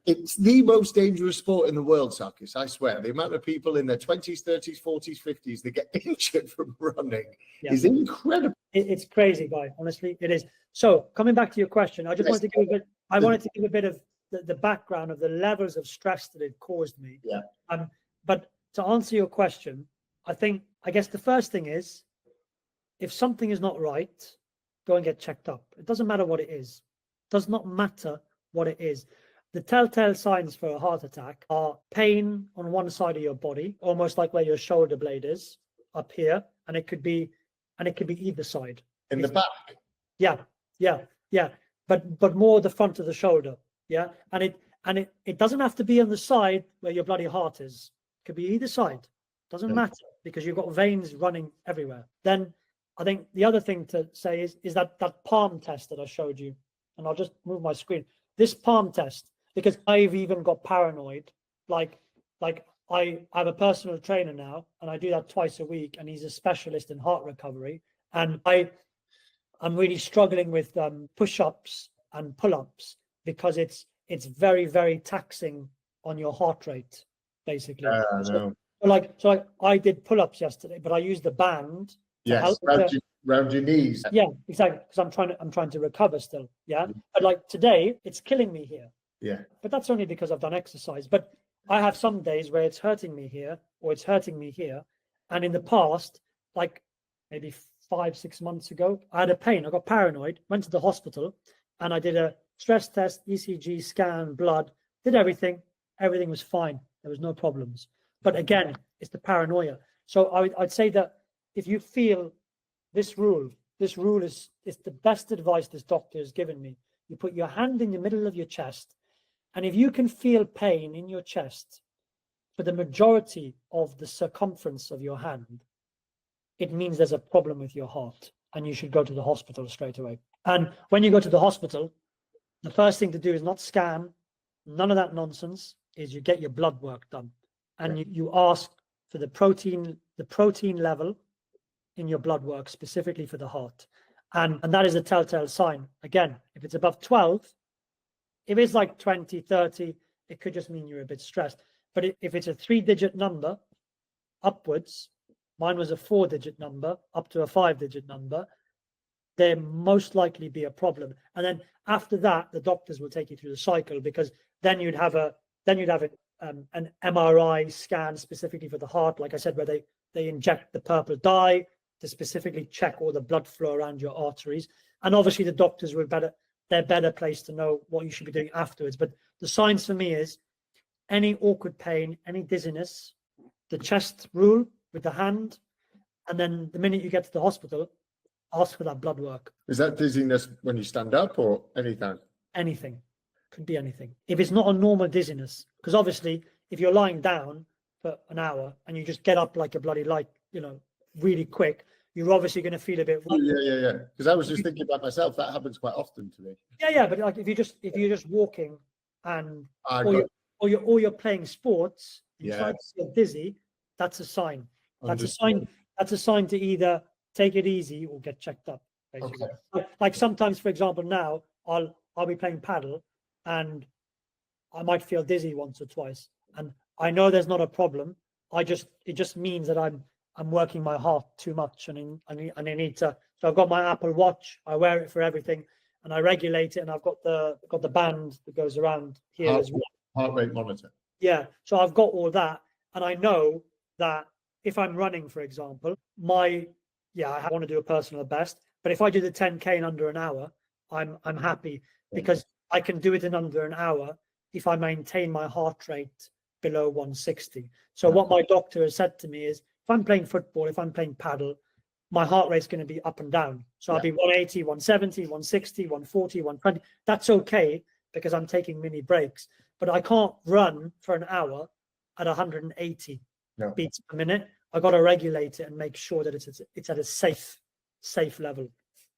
it's the most dangerous sport in the world, Sarkis, I swear. The amount of people in their 20s, 30s, 40s, 50s that get injured from running is incredible. It's crazy, guy. Honestly, it is. So coming back to your question, I just wanted to give a bit of the background of the levels of stress that it caused me. Yeah. But to answer your question, I guess the first thing is, if something is not right, go and get checked up. It doesn't matter what it is. It does not matter what it is. The telltale signs for a heart attack are pain on one side of your body, almost like where your shoulder blade is up here, and it could be either side. In the back. Yeah. But more the front of the shoulder. Yeah. And it doesn't have to be on the side where your bloody heart is. It could be either side. Doesn't matter, because you've got veins running everywhere. Then I think the other thing to say is that palm test that I showed you, and I'll just move my screen. This palm test, because I've even got paranoid. Like I have a personal trainer now, and I do that twice a week, and he's a specialist in heart recovery. And I'm really struggling with push-ups and pull-ups, because it's very, very taxing on your heart rate, basically. So I did pull-ups yesterday, but I used the band. Yes, round your knees. Yeah, exactly. Because I'm trying to recover still. Yeah. But like today, it's killing me here. Yeah. But that's only because I've done exercise. But I have some days where it's hurting me here or it's hurting me here. And in the past, like maybe 5-6 months ago, I had a pain. I got paranoid, went to the hospital, and I did a stress test, ECG, scan, blood, did everything. Everything was fine. There was no problems. But again, it's the paranoia. So I'd say that if you feel this rule is the best advice this doctor has given me. You put your hand in the middle of your chest, and if you can feel pain in your chest for the majority of the circumference of your hand, it means there's a problem with your heart, and you should go to the hospital straight away. And when you go to the hospital, the first thing to do is not scan, none of that nonsense, is you get your blood work done. And you ask for the protein level in your blood work, specifically for the heart. And that is a telltale sign. Again, if it's above 12, if it's like 20, 30, it could just mean you're a bit stressed. But if it's a 3-digit number upwards, mine was a 4-digit number up to a 5-digit number, there most likely be a problem. And then after that, the doctors will take you through the cycle, because then you'd have an MRI scan specifically for the heart, like I said, where they inject the purple dye to specifically check all the blood flow around your arteries. And obviously the doctors they're better placed to know what you should be doing afterwards. But the signs for me is any awkward pain, any dizziness, the chest rule with the hand, and then the minute you get to the hospital, ask for that blood work. Is that dizziness when you stand up or anytime? Anything. Could be anything. If it's not a normal dizziness, because obviously if you're lying down for an hour and you just get up like a bloody light, really quick, you're obviously going to feel a bit. Oh, yeah. Because I was just thinking about myself. That happens quite often to me. Yeah. But like if you're just walking and or you're playing sports, you try to feel dizzy, that's a sign. That's a sign to either take it easy or get checked up. Basically, like sometimes, for example, now I'll be playing paddle, and I might feel dizzy once or twice, and I know there's not a problem. It just means that I'm working my heart too much, and I need to. So I've got my Apple Watch. I wear it for everything, and I regulate it. And I've got the band that goes around here as well. Heart rate monitor. Yeah. So I've got all that, and I know that if I'm running, for example, I want to do a personal best. But if I do the 10K in under an hour, I'm happy because I can do it in under an hour if I maintain my heart rate below 160. So what my doctor has said to me is, if I'm playing football, if I'm playing paddle, my heart rate's going to be up and down. So I'll be 180, 170, 160, 140, 120. That's okay because I'm taking mini breaks. But I can't run for an hour at 180 beats per minute. I got to regulate it and make sure that it's at a safe level.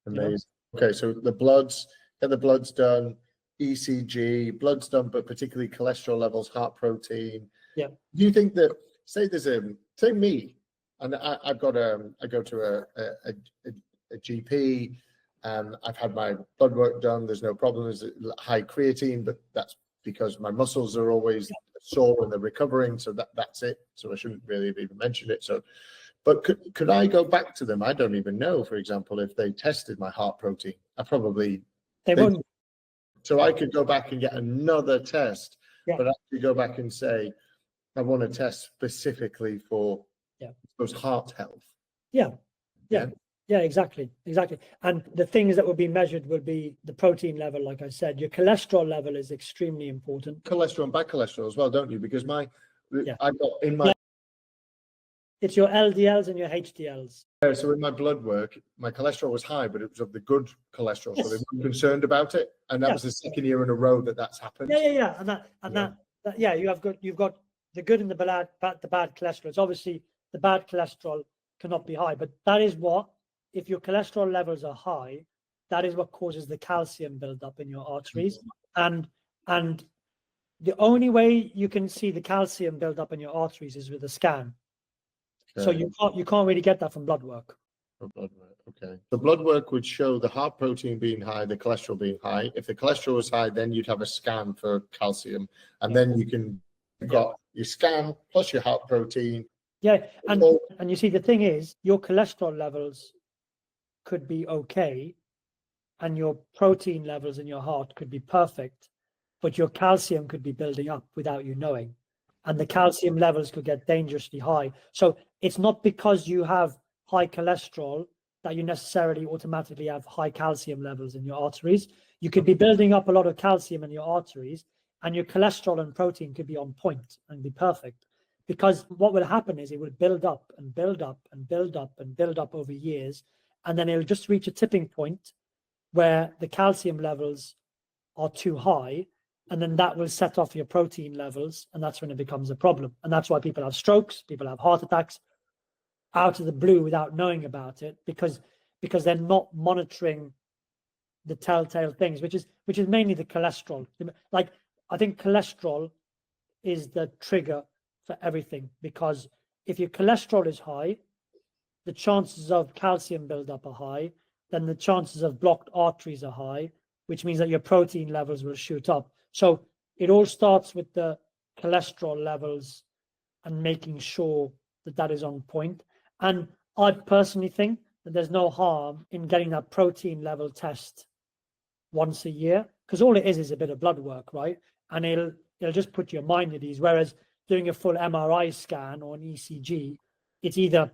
Amazing. Okay, so get the bloods done, ECG, bloods done, but particularly cholesterol levels, heart protein. Yeah. Do you think that say me, and I go to a GP, and I've had my blood work done. There's no problem. There's high creatine, but that's because my muscles are always sore when they're recovering. So that's it. So I shouldn't really have even mentioned it. So, but could I go back to them? I don't even know, for example, if they tested my heart protein. They won't. So I could go back and get another test, but actually go back and say, I want to test specifically for those heart health. Yeah, exactly. And the things that will be measured will be the protein level, like I said. Your cholesterol level is extremely important. Cholesterol and bad cholesterol as well, don't you? Because I got in my... It's your LDLs and your HDLs. So in my blood work, my cholesterol was high, but it was of the good cholesterol. So they weren't concerned about it. And that was the second year in a row that's happened. Yeah. You've got the good and the bad cholesterol. It's obviously the bad cholesterol cannot be high, but that is what, if your cholesterol levels are high, that is what causes the calcium buildup in your arteries. And the only way you can see the calcium buildup in your arteries is with a scan. So you can't really get that from blood work. Okay. The blood work would show the heart protein being high, the cholesterol being high. If the cholesterol was high, then you'd have a scan for calcium, and then you've got your scan plus your heart protein. Yeah, and you see, the thing is, your cholesterol levels could be okay, and your protein levels in your heart could be perfect, but your calcium could be building up without you knowing, and the calcium levels could get dangerously high. So it's not because you have high cholesterol that you necessarily automatically have high calcium levels in your arteries. You could be building up a lot of calcium in your arteries, and your cholesterol and protein could be on point and be perfect. Because what will happen is it will build up and build up and build up and build up over years, and then it'll just reach a tipping point where the calcium levels are too high, and then that will set off your protein levels, and that's when it becomes a problem. And that's why people have strokes, people have heart attacks out of the blue without knowing about it, because they're not monitoring the telltale things, which is mainly the cholesterol. Like, I think cholesterol is the trigger for everything, because if your cholesterol is high, the chances of calcium buildup are high, then the chances of blocked arteries are high, which means that your protein levels will shoot up. So it all starts with the cholesterol levels and making sure that that is on point. And I personally think that there's no harm in getting that protein level test once a year, because all it is a bit of blood work, right? And it'll just put your mind at ease. Whereas doing a full MRI scan or an ECG, it's either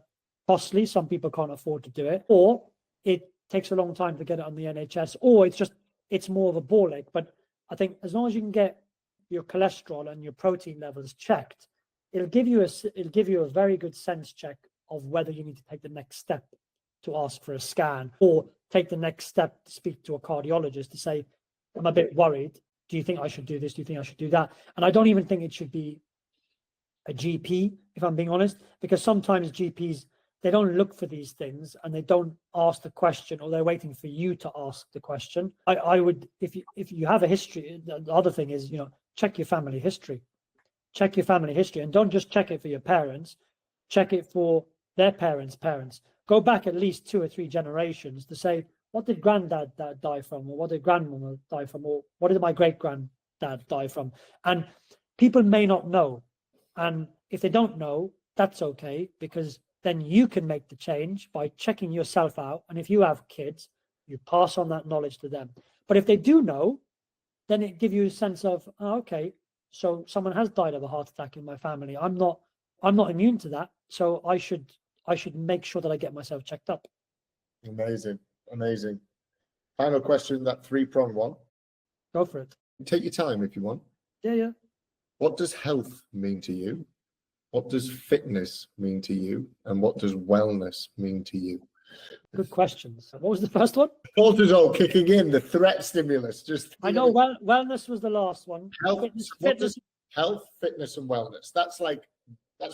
costly. Some people can't afford to do it, or it takes a long time to get it on the NHS, or it's more of a ball ache. But I think as long as you can get your cholesterol and your protein levels checked, it'll give you a very good sense check of whether you need to take the next step to ask for a scan, or take the next step to speak to a cardiologist to say, I'm a bit worried. Do you think I should do this? Do you think I should do that? And I don't even think it should be a GP, if I'm being honest, because sometimes GPs, they don't look for these things and they don't ask the question, or they're waiting for you to ask the question. I would, if you have a history, the other thing is, check your family history. Check your family history, and don't just check it for your parents, check it for their parents' parents. Go back at least 2 or 3 generations to say, what did granddad die from, or what did grandmama die from, or what did my great granddad die from? And people may not know. And if they don't know, that's okay, because then you can make the change by checking yourself out. And if you have kids, you pass on that knowledge to them. But if they do know, then it gives you a sense of, oh, okay, so someone has died of a heart attack in my family. I'm not immune to that. So I should make sure that I get myself checked up. Amazing. Final question, that 3-prong one. Go for it. Take your time if you want. Yeah. What does health mean to you? What does fitness mean to you? And what does wellness mean to you? Good questions. What was the first one? Cortisol kicking in, the threat stimulus. I know wellness was the last one. Health, Fitness. health, fitness, and wellness. That's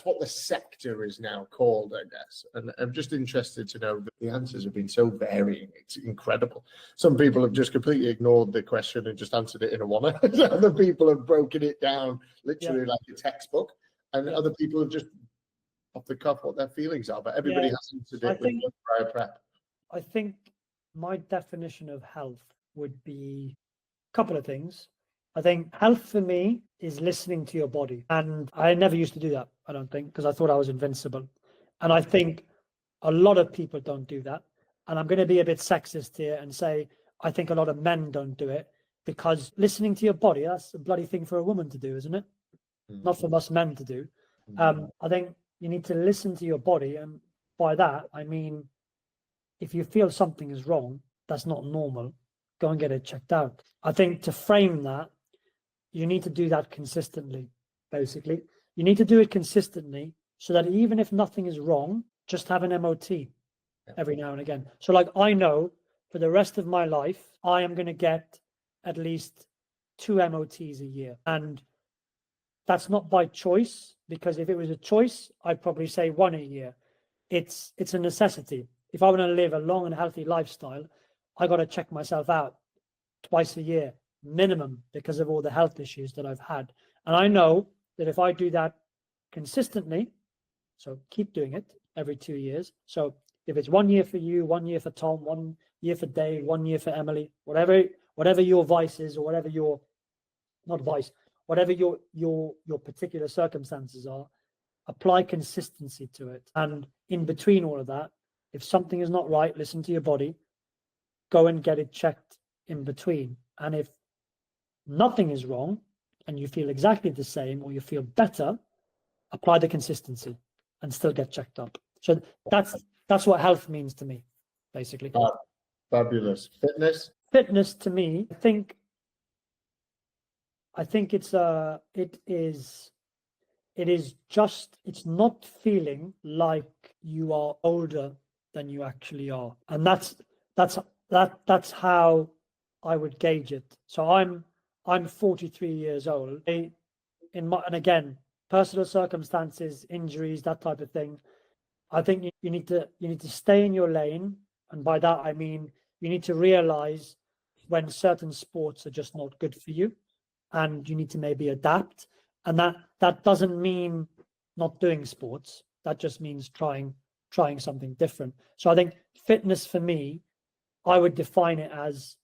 what the sector is now called, I guess. And I'm just interested to know that the answers have been so varying. It's incredible. Some people have just completely ignored the question and just answered it in a one. Other people have broken it down literally like a textbook. And other people have just off the cuff what their feelings are. But everybody has answered it with prior prep. I think my definition of health would be a couple of things. I think health for me is listening to your body. And I never used to do that, I don't think, because I thought I was invincible. And I think a lot of people don't do that. And I'm going to be a bit sexist here and say, I think a lot of men don't do it, because listening to your body, that's a bloody thing for a woman to do, isn't it? Not for us men to do. I think you need to listen to your body. And by that, I mean, if you feel something is wrong, that's not normal, go and get it checked out. I think to frame that, you need to do that consistently, basically. You need to do it consistently so that even if nothing is wrong, just have an MOT every now and again. So like, I know for the rest of my life, I am going to get at least 2 MOTs a year. And that's not by choice, because if it was a choice, I'd probably say 1 a year. It's a necessity. If I want to live a long and healthy lifestyle, I got to check myself out twice a year minimum, because of all the health issues that I've had. And I know that if I do that consistently, so keep doing it every 2 years. So if it's 1 year for you, 1 year for Tom, 1 year for Dave, 1 year for Emily, whatever your vice is, or whatever your, not vice, whatever your particular circumstances are, apply consistency to it. And in between all of that, if something is not right, listen to your body, go and get it checked in between. And if nothing is wrong and you feel exactly the same, or you feel better, apply the consistency and still get checked up. So that's what health means to me, basically. Fabulous. Fitness to me, I think it's not feeling like you are older than you actually are. And that's how I would gauge it. So I'm 43 years old. And again, personal circumstances, injuries, that type of thing. I think you need to stay in your lane. And by that, I mean, you need to realize when certain sports are just not good for you, and you need to maybe adapt. And that doesn't mean not doing sports. That just means trying something different. So I think fitness for me, I would define it as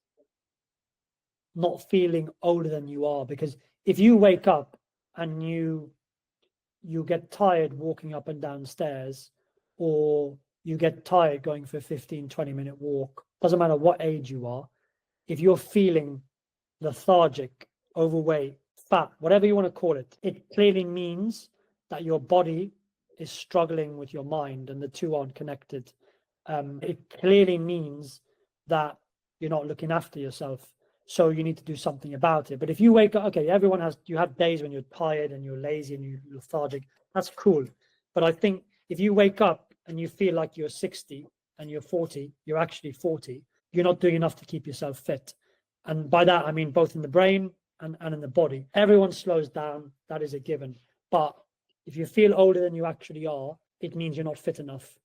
not feeling older than you are. Because if you wake up and you get tired walking up and down stairs, or you get tired going for a 15-20 minute walk, doesn't matter what age you are, if you're feeling lethargic, overweight, fat, whatever you want to call it, it clearly means that your body is struggling with your mind and the two aren't connected, it clearly means that you're not looking after yourself. So you need to do something about it. But if you wake up, okay, you have days when you're tired and you're lazy and you're lethargic. That's cool. But I think if you wake up and you feel like you're 60 and you're 40, you're actually 40, you're not doing enough to keep yourself fit. And by that, I mean both in the brain and in the body. Everyone slows down. That is a given. But if you feel older than you actually are, it means you're not fit enough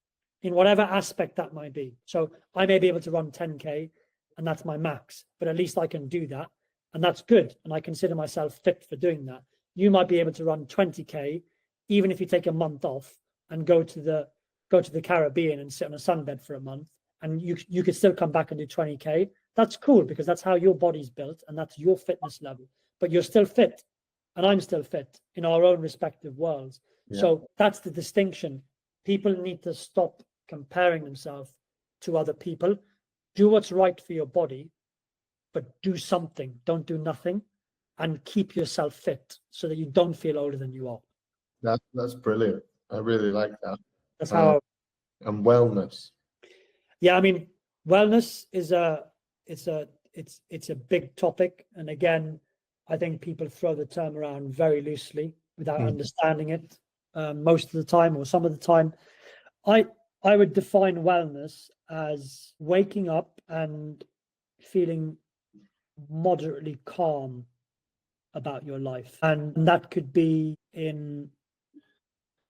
in whatever aspect that might be. So I may be able to run 10K and that's my max, but at least I can do that. And that's good. And I consider myself fit for doing that. You might be able to run 20K, even if you take a month off and go to the Caribbean and sit on a sunbed for a month, and you could still come back and do 20K. That's cool because that's how your body's built and that's your fitness level. But you're still fit and I'm still fit in our own respective worlds. Yeah. So that's the distinction. People need to stop comparing themselves to other people. Do what's right for your body, but do something. Don't do nothing, and keep yourself fit so that you don't feel older than you are. That's brilliant. I really like that. That's how. And wellness. Yeah, I mean, wellness is it's a big topic, and again, I think people throw the term around very loosely without understanding it most of the time or some of the time. I would define wellness as waking up and feeling moderately calm about your life, and that could be in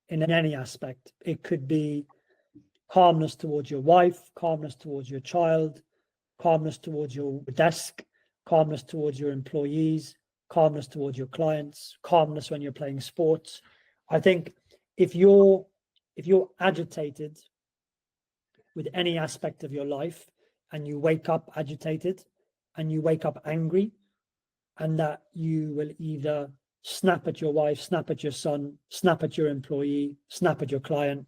any aspect. It could be calmness towards your wife, calmness towards your child, calmness towards your desk, calmness towards your employees, calmness towards your clients, calmness when you're playing sports. I think if you're agitated with any aspect of your life and you wake up agitated and you wake up angry, and that you will either snap at your wife, snap at your son, snap at your employee, snap at your client,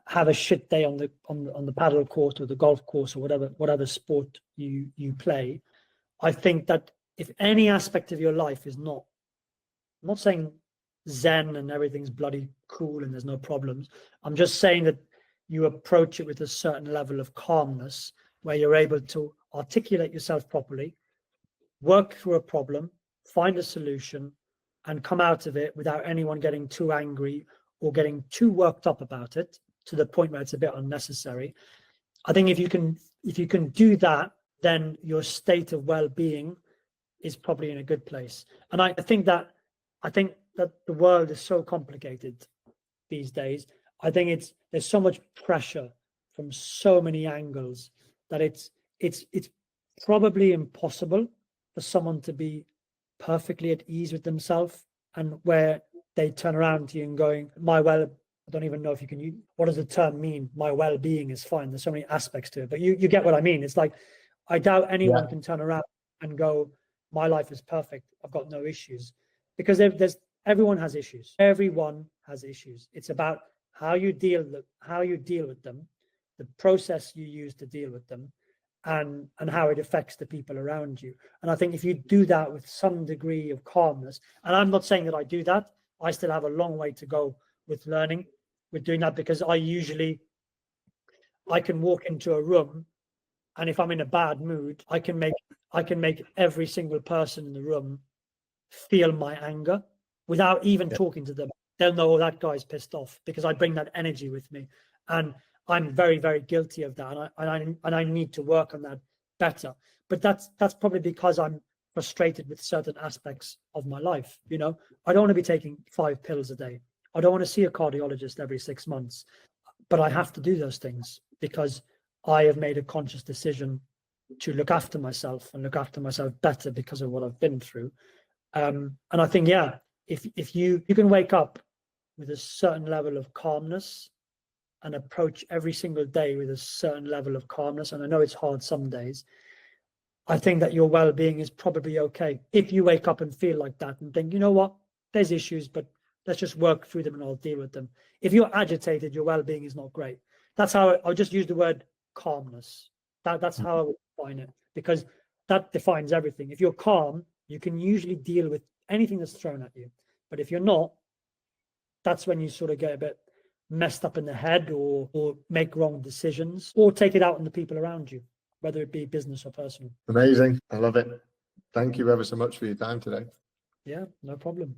have a shit day on the paddle court or the golf course or whatever sport you play. I think that if any aspect of your life is not, I'm not saying zen and everything's bloody cool and there's no problems. I'm just saying that you approach it with a certain level of calmness where you're able to articulate yourself properly, work through a problem, find a solution, and come out of it without anyone getting too angry or getting too worked up about it to the point where it's a bit unnecessary. I think if you can do that, then your state of well-being is probably in a good place. And I think that the world is so complicated these days. I think there's so much pressure from so many angles that it's probably impossible for someone to be perfectly at ease with themselves, and where they turn around to you and going, I don't even know if you can use, what does the term mean? My well-being is fine. There's so many aspects to it, but you get what I mean. It's like, I doubt anyone can turn around and go, my life is perfect. I've got no issues, because everyone has issues. Everyone has issues. It's about how you deal with them, the process you use to deal with them, and how it affects the people around you. And I think if you do that with some degree of calmness, and I'm not saying that I do that, I still have a long way to go with learning, with doing that, because I can walk into a room, and if I'm in a bad mood, I can make every single person in the room feel my anger without even talking to them. They'll know, oh, that guy's pissed off, because I bring that energy with me. And I'm very, very guilty of that, and I need to work on that better. But that's probably because I'm frustrated with certain aspects of my life. I don't want to be taking 5 pills a day. I don't want to see a cardiologist every 6 months, but I have to do those things because I have made a conscious decision to look after myself and look after myself better because of what I've been through. And I think, if you can wake up with a certain level of calmness and approach every single day with a certain level of calmness, and I know it's hard some days, I think that your well-being is probably okay. If you wake up and feel like that and think, you know what, there's issues, but let's just work through them and I'll deal with them. If you're agitated, your well-being is not great. That's how I'll just use the word calmness. That's how I would define it, because that defines everything. If you're calm, you can usually deal with anything that's thrown at you. But if you're not, that's when you sort of get a bit messed up in the head or make wrong decisions, or take it out on the people around you, whether it be business or personal. Amazing. I love it. Thank you ever so much for your time today. Yeah, no problem.